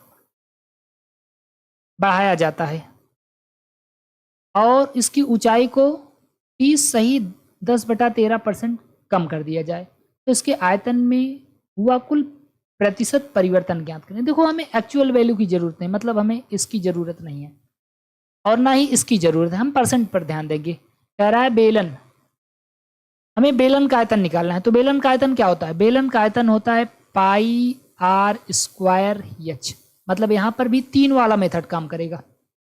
बढ़ाया जाता है और इसकी ऊंचाई को 30 सही 10/13% कम कर दिया जाए, तो इसके आयतन में हुआ कुल प्रतिशत परिवर्तन ज्ञात करें। देखो हमें एक्चुअल वैल्यू की जरूरत नहीं, मतलब हमें इसकी जरूरत नहीं है और ना ही इसकी जरूरत है, हम परसेंट पर ध्यान देंगे। कह रहा है बेलन, हमें बेलन का आयतन निकालना है। तो बेलन का आयतन क्या होता है, बेलन का आयतन होता है पाई आर स्क्वायर एच। मतलब यहाँ पर भी 3 वाला मेथड काम करेगा।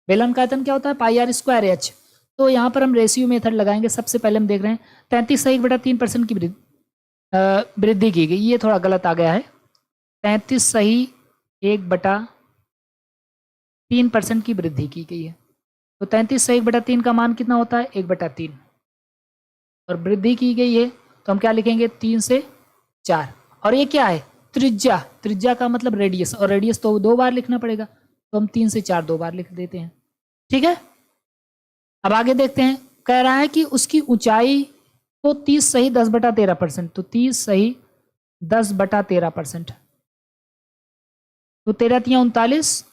बेलन का आयतन क्या होता है, पाई आर स्क्वायर एच। तो यहाँ पर हम रेशियो मेथड लगाएंगे। सबसे पहले हम देख रहे हैं 33 सही 1/3% की वृद्धि की गई, ये थोड़ा गलत आ गया है। 33 सही 1/3% की वृद्धि की गई है। तो 33 सही 1/3 का मान कितना होता है, 1/3, और वृद्धि की गई है तो हम क्या लिखेंगे, 3 से 4। और ये क्या है, त्रिज्या, त्रिज्या का मतलब रेडियस, और रेडियस तो 2 बार लिखना पड़ेगा, तो हम 3 से 4 2 बार लिख देते हैं। ठीक है। अब आगे देखते हैं। कह रहा है कि उसकी ऊंचाई को 30 सही 10/13%, तो 30 सही 10/13%, तो 13 3 39,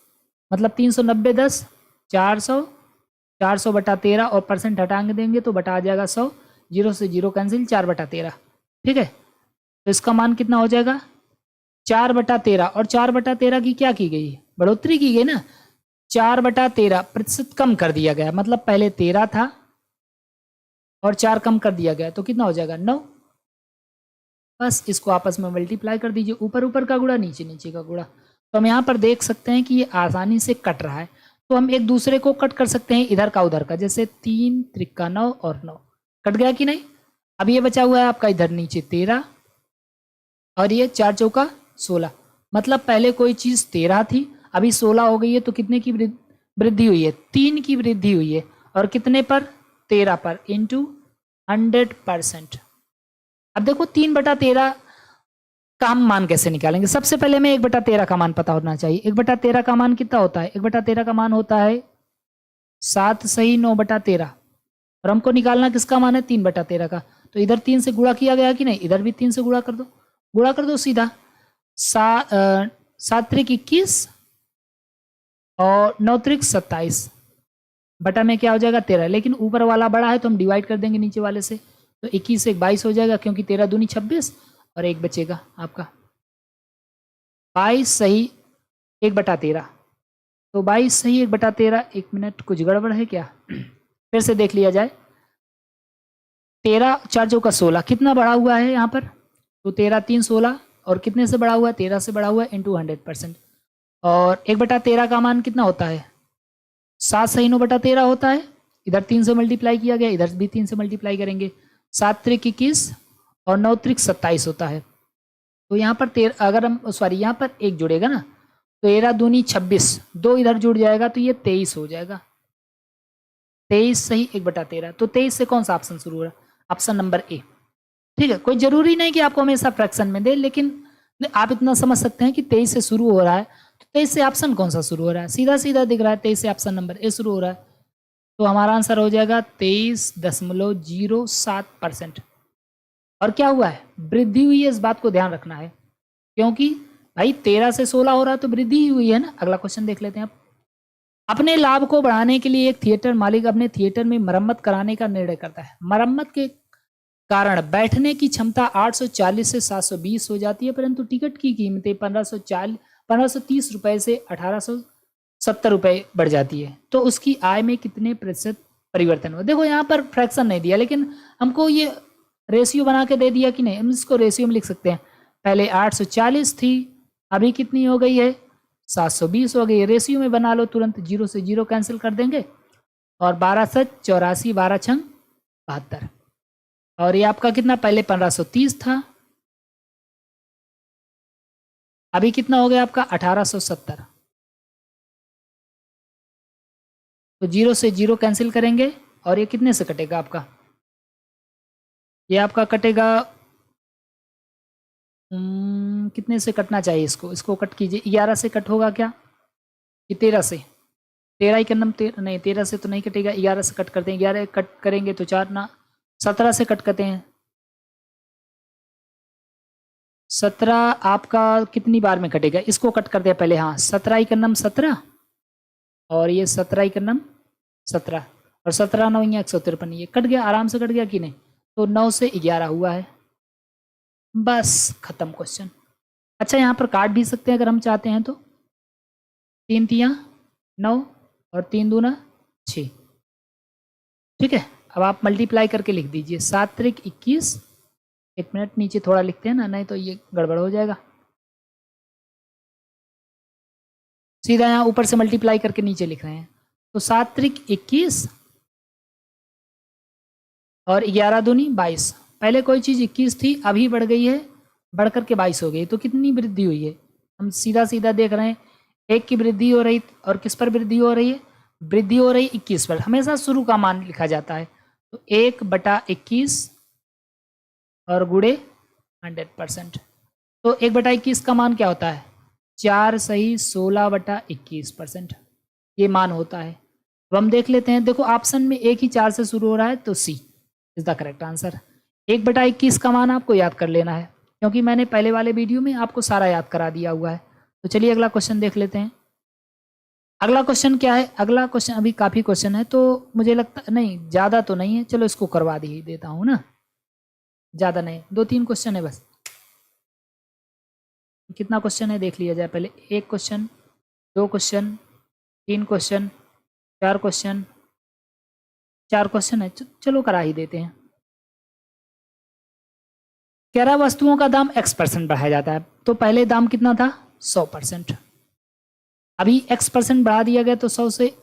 मतलब 390 10 400, 400/13 और परसेंट हटाएंगे देंगे तो बटा आ जाएगा 100, 0 से 0 कैंसिल, 4/13। ठीक है। तो इसका मान कितना हो जाएगा, 4/13। और 4/13 की क्या की गई, बढ़ोतरी की गई ना, 4/13 प्रतिशत कम कर दिया गया। मतलब पहले 13 था और 4 कम कर दिया गया, तो कितना हो जाएगा 9। बस इसको आपस में मल्टीप्लाई कर दीजिए, ऊपर ऊपर का गुणा नीचे नीचे का गुणा। तो हम यहाँ पर देख सकते हैं कि ये आसानी से कट रहा है, तो हम एक दूसरे को कट कर सकते हैं, इधर का उधर का। जैसे 3 त्रिका 9 और 9 कट गया कि नहीं। अब ये बचा हुआ है आपका इधर नीचे 13 और ये 4 चौका 16। मतलब पहले कोई चीज़ 13 थी, अभी 16 हो गई है, तो कितने की वृद्धि हुई है, 3 की वृद्धि हुई है। और कितने पर, 13 पर, इंटू 100%। अब देखो 3/13 का हम मान कैसे निकालेंगे। सबसे पहले हमें 1/13 का मान पता होना चाहिए। 1/13 का मान कितना होता है, 1/13 का मान होता है 7 सही 9/13, और हमको निकालना किसका मान है, 3/13 का। तो इधर 3 से गुणा किया गया कि नहीं, इधर भी 3 से गुणा कर दो सीधा। 7 त्रिक 21 और 9 त्रिक 27 बटा में क्या हो जाएगा 13, लेकिन ऊपर वाला बड़ा है तो हम डिवाइड कर देंगे नीचे वाले से, तो 21 से 22 हो जाएगा, क्योंकि 13 दूनी 26 और 1 बचेगा आपका 22 सही 1/13। तो 22 सही 1/13। 1 मिनट, कुछ गड़बड़ है क्या? फिर से देख लिया जाए। 13 4 चौका 16 कितना बढ़ा हुआ है यहाँ पर? तो 13 3 16 और कितने से बढ़ा हुआ है? 13 से बढ़ा हुआ है इंटू 100%। और 1/13 का मान कितना होता है? 7 सही 9/13 होता है। इधर 3 से मल्टीप्लाई किया गया, इधर भी 3 से मल्टीप्लाई करेंगे। 7 त्रिक 21 और 9 त्रिक 27 होता है। तो यहाँ पर अगर हम यहाँ पर 1 जुड़ेगा ना, 13 दूनी 26, 2 इधर जुड़ जाएगा तो ये 23 हो जाएगा। 23 सही 1/13। तो 23 से कौन सा ऑप्शन शुरू हो रहा है? Option number A. ठीक है, कोई जरूरी नहीं कि आपको हमेशा फ्रैक्शन में दे, लेकिन आप इतना समझ सकते हैं कि 23 से शुरू हो रहा है, तो 23 से ऑप्शन कौन सा शुरू हो रहा है? सीधा सीधा दिख रहा है, 23 से ऑप्शन नंबर ए शुरू हो रहा है। तो हमारा आंसर हो जाएगा 23.07%। और क्या हुआ है? वृद्धि हुई है, इस बात को ध्यान रखना है, क्योंकि भाई 13 से 16 हो रहा है तो वृद्धि ही हुई है ना। अगला क्वेश्चन देख लेते हैं आप। अपने लाभ को बढ़ाने के लिए एक थिएटर मालिक अपने थिएटर में मरम्मत कराने का निर्णय करता है। मरम्मत के कारण बैठने की क्षमता 840 से 720 हो जाती है, परंतु टिकट की कीमतें 1530 रुपए से 1870 रुपए बढ़ जाती है। तो उसकी आय में कितने प्रतिशत परिवर्तन हुआ? देखो यहाँ पर फ्रैक्शन नहीं दिया, लेकिन हमको ये रेशियो बना के दे दिया कि नहीं, हम इसको रेशियो में लिख सकते हैं। पहले 840 थी, अभी कितनी हो गई है? 720 हो गई। रेशियो में बना लो तुरंत, 0 से 0 कैंसिल कर देंगे और 12 7 84, 12 6 72। और ये आपका कितना? पहले 1530 था, अभी कितना हो गया आपका? 1870। तो 0 से 0 कैंसिल करेंगे और ये कितने से कटेगा आपका? ये आपका कटेगा कितने से कटना चाहिए? इसको कट कीजिए। 11 से कट होगा क्या? कि 13 से? 13 ही करना, नहीं 13 से तो नहीं कटेगा, 11 से कट करते हैं। 11 कट करेंगे तो 4 ना, 17 से कट करते हैं। 17 आपका कितनी बार में कटेगा? इसको कट करते हैं पहले। हाँ, 17 ही करना 17 और ये 17 ही करना 17 और 17 9 153, ये कट गया, आराम से कट गया कि नहीं? तो 9 से 11 हुआ है, बस खत्म क्वेश्चन। अच्छा, यहाँ पर काट भी सकते हैं अगर हम चाहते हैं तो। 3 तियां 9 और 3 दूना 6। ठीक है, अब आप मल्टीप्लाई करके लिख दीजिए। 7 त्रिक 21। 1 मिनट, नीचे थोड़ा लिखते हैं ना, नहीं तो ये गड़बड़ हो जाएगा। सीधा यहाँ ऊपर से मल्टीप्लाई करके नीचे लिख रहे हैं। तो 7 त्रिक 21 और 11 दूनी 22। पहले कोई चीज़ 21 थी, अभी बढ़ गई है, बढ़ करके 22 हो गई। तो कितनी वृद्धि हुई है? हम सीधा सीधा देख रहे हैं, 1 की वृद्धि हो रही, और किस पर वृद्धि हो रही है? वृद्धि हो रही 21 पर। हमेशा शुरू का मान लिखा जाता है, तो 1/21 और गुणे 100%। तो 1/21 का मान क्या होता है? 4 सही 16/21% ये मान होता है। अब हम देख लेते हैं। देखो ऑप्शन में एक ही 4 से शुरू हो रहा है, तो सी इज द करेक्ट आंसर। 1/21 का मान आपको याद कर लेना है, क्योंकि मैंने पहले वाले वीडियो में आपको सारा याद करा दिया हुआ है। तो चलिए अगला क्वेश्चन देख लेते हैं। अगला क्वेश्चन क्या है? अगला क्वेश्चन, अभी काफ़ी क्वेश्चन है तो मुझे लगता नहीं, ज़्यादा तो नहीं है, चलो इसको करवा दी देता हूँ ना, ज़्यादा नहीं, 2-3 क्वेश्चन है बस। कितना क्वेश्चन है देख लिया जाए पहले। 1 question, 2 question, 3 question, 4 question, 4 question है, चलो करा ही देते हैं। कह रहा वस्तुओं का दाम x% बढ़ाया जाता है, तो पहले दाम कितना था? 100%। अभी x% बढ़ा दिया गया तो 100 से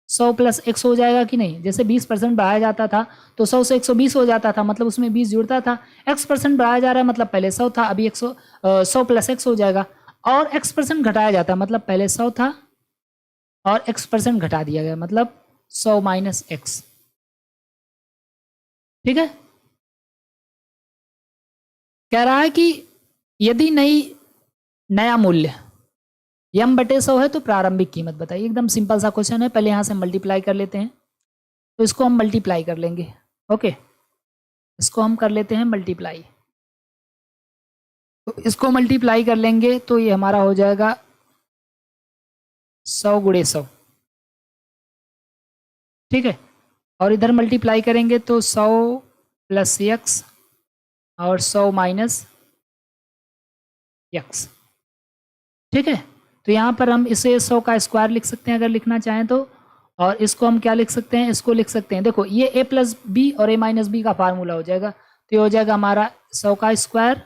100 प्लस x हो जाएगा कि नहीं? जैसे 20% बढ़ाया जाता था तो 100 से 120 हो जाता था, मतलब उसमें 20 जुड़ता था। x% बढ़ाया जा रहा है, मतलब पहले 100 था, अभी 100 प्लस x हो जाएगा। और x% घटाया जाता है, मतलब पहले 100 था और x% घटा दिया गया, मतलब 100 माइनस x। ठीक है, कह रहा है कि यदि नया मूल्य m/100 है तो प्रारंभिक कीमत बताइए। एकदम सिंपल सा क्वेश्चन है। पहले यहाँ से मल्टीप्लाई कर लेते हैं, तो इसको हम मल्टीप्लाई कर लेंगे। ओके, इसको हम कर लेते हैं मल्टीप्लाई। तो इसको मल्टीप्लाई कर लेंगे तो ये हमारा हो जाएगा 100 गुणे 100, ठीक है। और इधर मल्टीप्लाई करेंगे तो 100 प्लस एक्स और 100 माइनस एक्स, ठीक है। तो यहाँ पर हम इसे 100 का स्क्वायर लिख सकते हैं अगर लिखना चाहें तो, और इसको हम क्या लिख सकते हैं, इसको लिख सकते हैं, देखो ये a प्लस बी और a माइनस बी का फार्मूला हो जाएगा। तो ये हो जाएगा हमारा 100 का स्क्वायर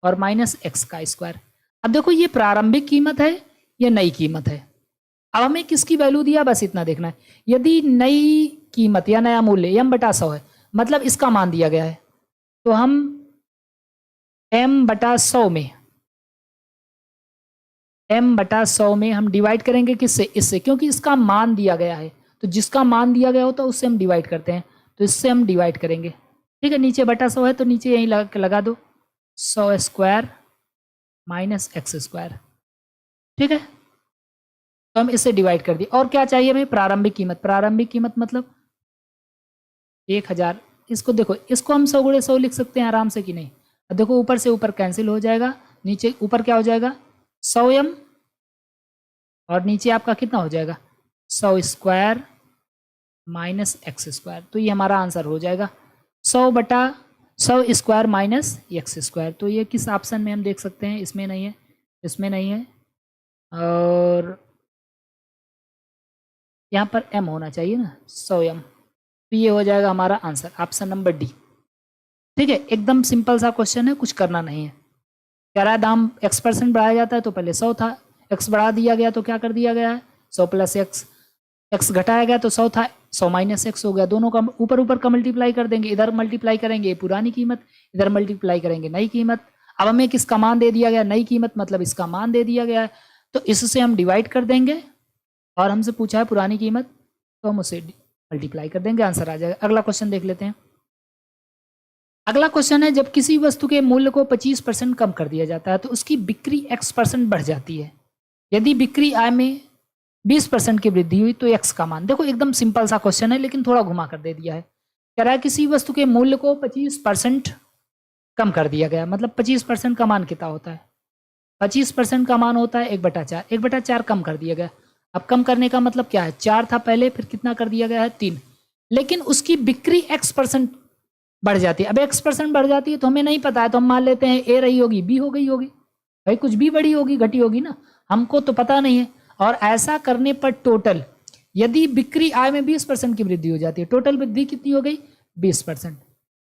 और माइनस एक्स का स्क्वायर। अब देखो ये प्रारंभिक कीमत है, ये नई कीमत है। अब हमें किसकी वैल्यू दिया, बस इतना देखना है। यदि नई कीमत या नया मूल्य m बटा 100 है, मतलब इसका मान दिया गया है, तो हम m बटा 100 में हम डिवाइड करेंगे किससे, इससे, क्योंकि इसका मान दिया गया है। तो जिसका मान दिया गया होता है उससे हम डिवाइड करते हैं, तो इससे हम डिवाइड करेंगे, ठीक है। नीचे बटा 100 है तो नीचे यहीं लगा दो 100 स्क्वायर माइनस एक्स स्क्वायर, ठीक है। तो हम इससे डिवाइड कर दिए। और क्या चाहिए हमें, प्रारंभिक कीमत मतलब 1000। इसको देखो, इसको हम 100 गुणे 100 लिख सकते हैं आराम से कि नहीं। अब देखो ऊपर से ऊपर कैंसिल हो जाएगा, नीचे ऊपर क्या हो जाएगा 100m और नीचे आपका कितना हो जाएगा 100 स्क्वायर माइनस एक्स स्क्वायर। तो ये हमारा आंसर हो जाएगा 100 बटा 100 स्क्वायर माइनस एक्स स्क्वायर। तो ये किस ऑप्शन में हम देख सकते हैं, इसमें नहीं है, इसमें नहीं है, और यहाँ पर m होना चाहिए ना 100m। तो ये हो जाएगा हमारा आंसर, ऑप्शन नंबर डी, ठीक है। एकदम सिंपल सा क्वेश्चन है, कुछ करना नहीं है। कह रहा है दाम x% बढ़ाया जाता है, तो पहले 100 था, x बढ़ा दिया गया तो क्या कर दिया गया है 100 प्लस एक्स, x घटाया गया तो 100 था, 100 माइनस एक्स हो गया। दोनों का ऊपर ऊपर का मल्टीप्लाई कर देंगे, इधर मल्टीप्लाई करेंगे पुरानी कीमत, इधर मल्टीप्लाई करेंगे नई कीमत। अब हमें किसका मान दे दिया गया, नई कीमत, मतलब इसका मान दे दिया गया है, तो इससे हम डिवाइड कर देंगे, और हमसे पूछा है पुरानी कीमत, तो हम उसे मल्टीप्लाई कर देंगे, आंसर आ जाएगा। अगला क्वेश्चन देख लेते हैं। अगला क्वेश्चन है, जब किसी वस्तु के मूल्य को 25% कम कर दिया जाता है तो उसकी बिक्री x% बढ़ जाती है। यदि बिक्री आय में 20% की वृद्धि हुई तो x का मान, देखो एकदम सिंपल सा क्वेश्चन है लेकिन थोड़ा घुमा कर दे दिया है। कह रहा है किसी वस्तु के मूल्य को 25% कम कर दिया गया, मतलब 25% का मान कितना होता है, 25% का मान होता है 1/4, 1/4 कम कर दिया गया। अब कम करने का मतलब क्या है, 4 था पहले, फिर कितना कर दिया गया है 3, लेकिन उसकी बिक्री x% बढ़ जाती है। अब x% बढ़ जाती है तो हमें नहीं पता है, तो हम मान लेते हैं a रही होगी b हो गई होगी, भाई कुछ भी बड़ी होगी घटी होगी ना, हमको तो पता नहीं है। और ऐसा करने पर टोटल, यदि बिक्री आय में 20% की वृद्धि हो जाती है, टोटल वृद्धि कितनी हो गई 20%।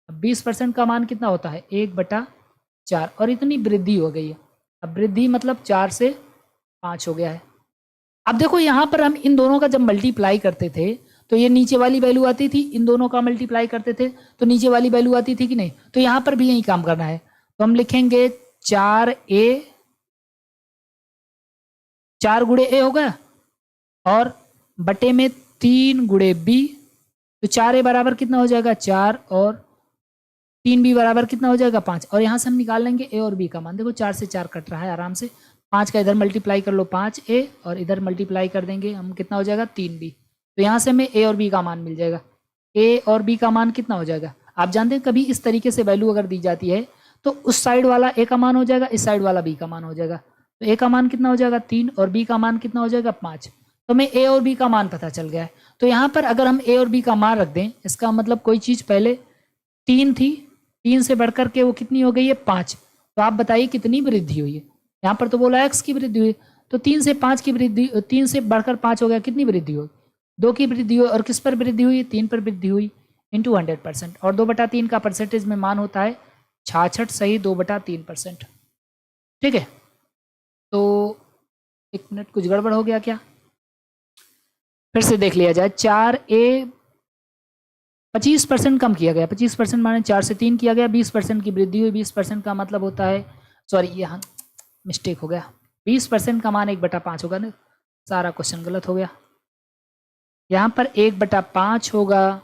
अब 20% का मान कितना होता है 1/4, और इतनी वृद्धि हो गई है। अब वृद्धि मतलब 4 से 5 हो गया है। अब देखो यहाँ पर हम इन दोनों का जब मल्टीप्लाई करते थे तो ये नीचे वाली वैल्यू आती थी, इन दोनों का मल्टीप्लाई करते थे तो नीचे वाली वैल्यू आती थी कि नहीं। तो यहाँ पर भी यही काम करना है, तो हम लिखेंगे 4a, 4 गुणे a हो गया, और बटे में 3 गुणे b, तो 4a बराबर कितना हो जाएगा 4, और 3b बराबर कितना हो जाएगा 5। और यहाँ से हम निकाल लेंगे a और b का मान, देखो 4 से 4 कट रहा है आराम से, 5 का इधर मल्टीप्लाई कर लो 5a, और इधर मल्टीप्लाई कर देंगे हम, कितना हो जाएगा 3b। तो यहाँ से हमें a और b का मान मिल जाएगा। a और b का मान कितना हो जाएगा, आप जानते हैं कभी इस तरीके से वैल्यू अगर दी जाती है तो उस साइड वाला a का मान हो जाएगा, इस साइड वाला b का मान हो जाएगा। तो a का मान कितना हो जाएगा 3 और b का मान कितना हो जाएगा 5। तो हमें a और b का मान पता चल गया है। तो यहाँ पर अगर हम a और b का मान रख दें, इसका मतलब कोई चीज़ पहले 3 थी, 3 से बढ़कर के वो कितनी हो गई है 5। तो आप बताइए कितनी वृद्धि हुई है, यहाँ पर तो बोला x की वृद्धि हुई, तो 3 से 5 की वृद्धि, 3 से बढ़कर 5 हो गया, कितनी वृद्धि हुई 2 की वृद्धि हुई। और किस पर वृद्धि हुई 3 पर वृद्धि हुई, इंटू 100%। और 2/3 का परसेंटेज में मान होता है 66 सही 2/3%, ठीक है। तो 1 मिनट, कुछ गड़बड़ हो गया क्या, फिर से देख लिया जाए। 4a 25% कम किया गया, 25% माने 4 से 3 किया गया, 20% की वृद्धि हुई, 20% का मतलब होता है, सॉरी यहाँ मिस्टेक हो गया, 20% का मान 1/5 होगा ना, सारा क्वेश्चन गलत हो गया। यहाँ पर 1/5 होगा,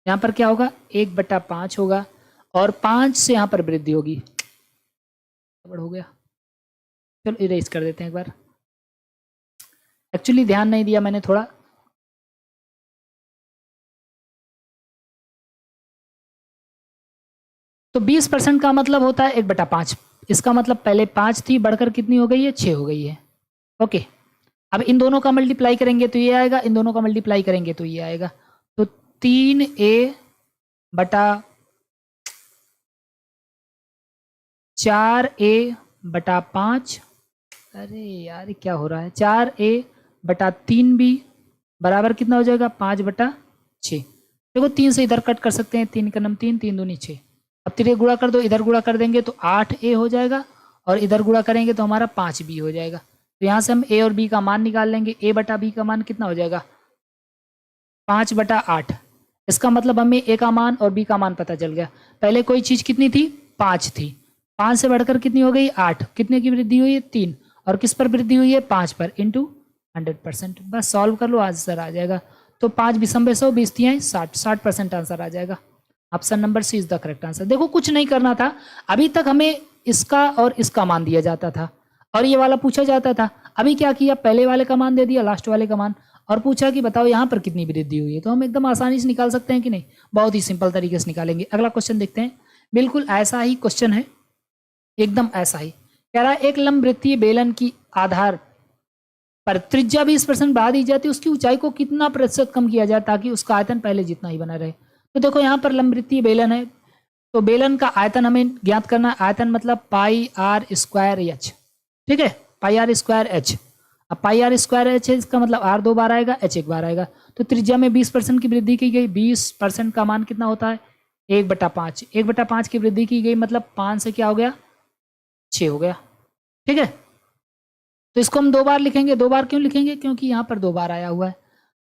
यहाँ पर क्या होगा 1/5 होगा, और 5 से यहाँ पर वृद्धि होगी, गड़बड़ हो गया। चलो इरेज कर देते हैं एक बार, एक्चुअली ध्यान नहीं दिया मैंने थोड़ा, तो 20% का मतलब होता है 1/5। इसका मतलब पहले 5 थी, बढ़कर कितनी हो गई है, 6 हो गई है। ओके, अब इन दोनों का मल्टीप्लाई करेंगे तो ये आएगा, इन दोनों का मल्टीप्लाई करेंगे तो ये आएगा। तो 3a/4a/5, अरे यार क्या हो रहा है, 4a/3b बराबर कितना हो जाएगा, 5/6। देखो 3 से इधर कट कर सकते हैं, 3 का नम 3, 3 दूनी 6। अब 3 गुणा कर दो, इधर गुणा कर देंगे तो 8a हो जाएगा, और इधर गुणा करेंगे तो हमारा 5b हो जाएगा। तो यहाँ से हम a और b का मान निकाल लेंगे। a/b का मान कितना हो जाएगा, 5/8। इसका मतलब हमें a का मान और b का मान पता चल गया। पहले कोई चीज़ कितनी थी, 5 थी, 5 से बढ़कर कितनी हो गई, 8। कितने की वृद्धि हुई है, 3। और किस पर वृद्धि हुई है, 5 पर, इंटू 100%। बस सॉल्व कर लो, आंसर आ जाएगा। तो 5 बिसंबे 100, 20 तियां 60, 60% आंसर आ जाएगा। Option number C is the correct answer. देखो कुछ नहीं करना था, अभी तक हमें इसका और इसका मान दिया जाता था और ये वाला पूछा जाता था। अभी क्या किया, पहले वाले का मान दे दिया, लास्ट वाले का मान, और पूछा कि बताओ यहाँ पर कितनी वृद्धि हुई है। तो हम एकदम आसानी से निकाल सकते हैं कि नहीं, बहुत ही सिंपल तरीके से निकालेंगे। अगला क्वेश्चन देखते हैं, बिल्कुल ऐसा ही क्वेश्चन है, एकदम ऐसा ही। कह रहा है एक लंबवृत्तीय बेलन की आधार पर त्रिज्या 20% बढ़ा दी जाती है, उसकी ऊंचाई को कितना प्रतिशत कम किया जाए ताकि उसका आयतन पहले जितना ही बना रहे। तो देखो यहाँ पर लंबवृत्तीय बेलन है, तो बेलन का आयतन हमें ज्ञात करना। आयतन मतलब πr²h, ठीक है, πr²h। अब πr²h है, इसका मतलब r 2 बार आएगा, h 1 बार आएगा। तो त्रिज्या में 20% की वृद्धि की गई, 20% का मान कितना होता है, 1/5। 1/5 की वृद्धि की गई, मतलब 5 से क्या हो गया, 6 हो गया, ठीक है। तो इसको हम 2 बार लिखेंगे। 2 बार क्यों लिखेंगे, क्योंकि यहाँ पर 2 बार आया हुआ है।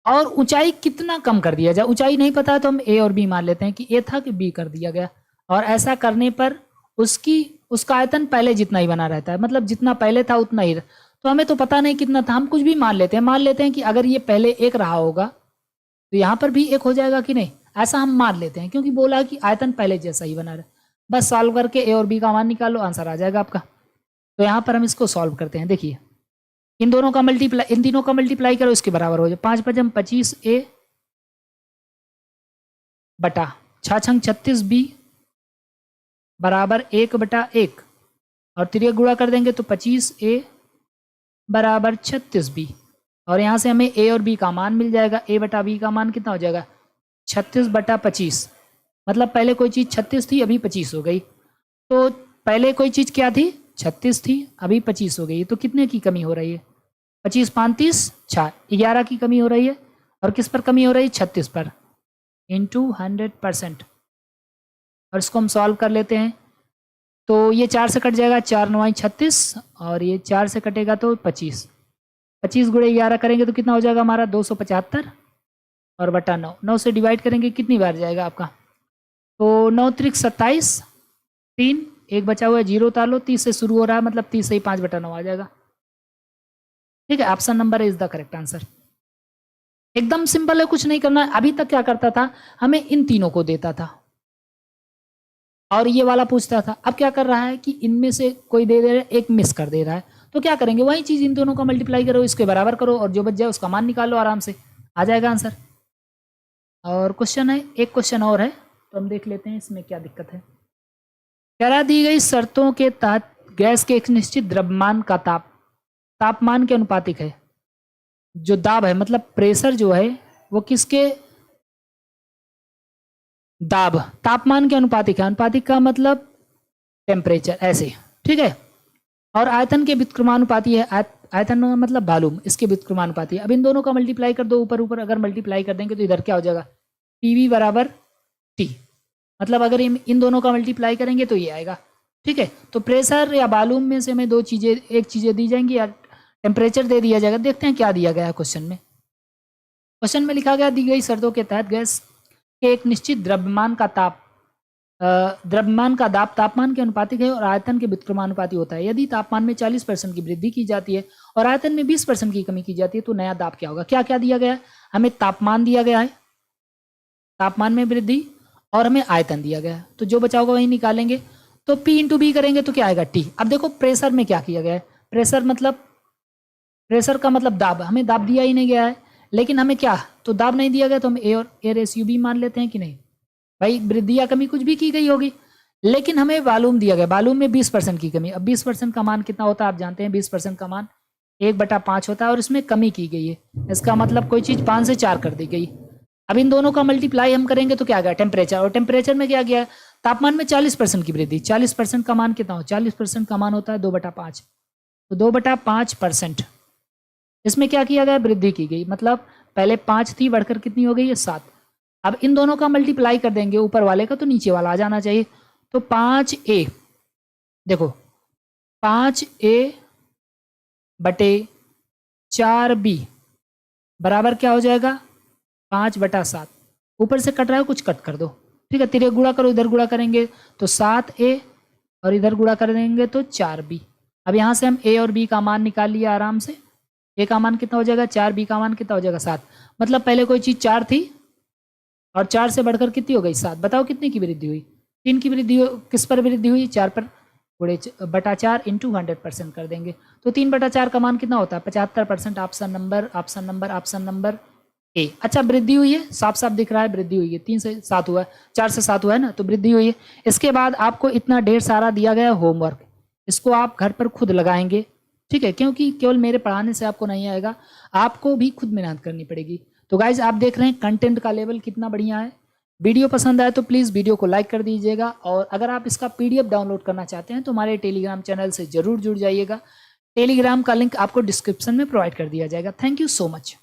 और ऊंचाई कितना कम कर दिया जाए, ऊंचाई नहीं पता है तो हम a और b मान लेते हैं कि a था कि b कर दिया गया। और ऐसा करने पर उसका आयतन पहले जितना ही बना रहता है, मतलब जितना पहले था उतना ही। तो हमें तो पता नहीं कितना था, हम कुछ भी मान लेते हैं। मान लेते हैं कि अगर ये पहले 1 रहा होगा तो यहाँ पर भी 1 हो जाएगा कि नहीं, ऐसा हम मान लेते हैं, क्योंकि बोला कि आयतन पहले जैसा ही बना रहे। बस सॉल्व करके a और b का मान निकालो, आंसर आ जाएगा आपका। तो यहाँ पर हम इसको सॉल्व करते हैं। देखिए इन दोनों का मल्टीप्लाई, इन तीनों का मल्टीप्लाई करो, इसके बराबर हो जाए। 5×5 25a बटा 6×6 36b बराबर 1/1, और 3 गुणा कर देंगे तो 25a बराबर 36b। और यहाँ से हमें a और b का मान मिल जाएगा। a/b का मान कितना हो जाएगा, 36/25। मतलब पहले कोई चीज़ 36 थी, अभी 25 हो गई। तो पहले कोई चीज़ क्या थी, 36 थी, अभी 25 हो गई। तो कितने की कमी हो रही है, 25 35 6, 11 की कमी हो रही है। और किस पर कमी हो रही है, 36 पर, इंटू 100%। और इसको हम सॉल्व कर लेते हैं। तो ये 4 से कट जाएगा, 4 9 36, और ये 4 से कटेगा तो 25। 25 गुणे 11 करेंगे तो कितना हो जाएगा हमारा, 275, और बटा 9। 9 से डिवाइड करेंगे कितनी बार जाएगा आपका, तो 9 त्रिक 27, 3 एक बचा हुआ है, 0 उतार लो, 30 से शुरू हो रहा है, मतलब 30 से ही 5/9 आ जाएगा, ठीक है। Option number is the correct answer. एकदम सिंपल है, कुछ नहीं करना है। अभी तक क्या करता था, हमें इन तीनों को देता था और ये वाला पूछता था। अब क्या कर रहा है कि इनमें से कोई दे रहा है, एक मिस कर दे रहा है। तो क्या करेंगे, वही चीज़ इन दोनों का मल्टीप्लाई करो, इसके बराबर करो, और जो बच जाए उसका मान निकालो, आराम से आ जाएगा आंसर। और क्वेश्चन है, एक क्वेश्चन और है, तो हम देख लेते हैं इसमें क्या दिक्कत है। करा दी गई शर्तों के तहत गैस के एक निश्चित द्रव्यमान का तापमान के अनुपातिक है। जो दाब है, मतलब प्रेशर जो है वो किसके, दाब तापमान के अनुपातिक है। अनुपातिक का मतलब टेम्परेचर, ऐसे, ठीक है। और आयतन के व्युत्क्रमानुपाती है। आयतन मतलब वॉल्यूम, इसके व्युत्क्रमानुपाती है। अब इन दोनों का मल्टीप्लाई कर दो, ऊपर ऊपर अगर मल्टीप्लाई कर देंगे तो इधर क्या हो जाएगा, PV बराबर T। मतलब अगर इन दोनों का मल्टीप्लाई करेंगे तो ये आएगा, ठीक है। तो प्रेशर या वॉल्यूम में से हमें एक चीज़ें दी जाएंगी, या टेम्परेचर दे दिया जाएगा। देखते हैं क्या दिया गया है क्वेश्चन में। क्वेश्चन में लिखा गया, दी गई शर्तों के तहत गैस के एक निश्चित द्रव्यमान का दाब तापमान के अनुपातिक है और आयतन के व्युत्क्रमानुपाती होता है। यदि तापमान में 40% की वृद्धि की जाती है और आयतन में 20% की कमी की जाती है तो नया दाब क्या होगा। क्या क्या दिया गया है, हमें तापमान दिया गया है, तापमान में वृद्धि, और हमें आयतन दिया गया है। तो जो बचा होगा वही निकालेंगे। तो P इंटू B करेंगे तो क्या आएगा, T। अब देखो प्रेशर में क्या किया गया है, प्रेशर का मतलब दाब, हमें दाब दिया ही नहीं गया है, लेकिन हमें क्या, तो दाब नहीं दिया गया तो हम A और A रेशियो B मान लेते हैं कि नहीं। भाई वृद्धि या कमी कुछ भी की गई होगी, लेकिन हमें वॉल्यूम दिया गया, वॉल्यूम में 20% की कमी। अब 20% का मान कितना होता है आप जानते हैं, 20% का मान 1/5 होता है और इसमें कमी की गई है। इसका मतलब कोई चीज़ 5 से 4 कर दी गई। अब इन दोनों का मल्टीप्लाई हम करेंगे तो क्या गया, टेम्परेचर, और टेम्परेचर में क्या गया, तापमान में 40% की वृद्धि। 40% का मान कितना हो, 40% का मान होता है 2/5, तो 2/5%। इसमें क्या किया गया, वृद्धि की गई, मतलब पहले 5 थी बढ़कर कितनी हो गई है, 7। अब इन दोनों का मल्टीप्लाई कर देंगे, ऊपर वाले का तो नीचे वाला आ जाना चाहिए। तो 5a, देखो 5a बटे 4b बराबर क्या हो जाएगा, 5/7। ऊपर से कट रहा है, कुछ कट कर दो, ठीक है। तिरे गुणा करो, इधर गुणा करेंगे तो 7a और इधर गुणा कर देंगे तो 4b। अब यहाँ से हम a और b का मान निकाल लिया आराम से। a का मान कितना हो जाएगा 4, b का मान कितना हो जाएगा 7। मतलब पहले कोई चीज़ 4 थी और 4 से बढ़कर कितनी हो गई 7। बताओ कितने की वृद्धि हुई, 3 की वृद्धि। किस पर वृद्धि हुई, 4 पर। गुणे बटा 4 इंटू 100% कर देंगे तो 3/4 का मान कितना होता है 75%। Option number, option number, option number A. अच्छा, वृद्धि हुई है, साफ साफ दिख रहा है वृद्धि हुई है। 3 से 7 हुआ है, 4 से 7 हुआ है ना, तो वृद्धि हुई है। इसके बाद आपको इतना ढेर सारा दिया गया होमवर्क, इसको आप घर पर खुद लगाएंगे, ठीक है, क्योंकि केवल मेरे पढ़ाने से आपको नहीं आएगा, आपको भी खुद मेहनत करनी पड़ेगी। तो गाइज आप देख रहे हैं कंटेंट का लेवल कितना बढ़िया है। वीडियो पसंद आए तो प्लीज़ वीडियो को लाइक कर दीजिएगा, और अगर आप इसका पीडीएफ डाउनलोड करना चाहते हैं तो हमारे टेलीग्राम चैनल से ज़रूर जुड़ जाइएगा। टेलीग्राम का लिंक आपको डिस्क्रिप्शन में प्रोवाइड कर दिया जाएगा। Thank you so much.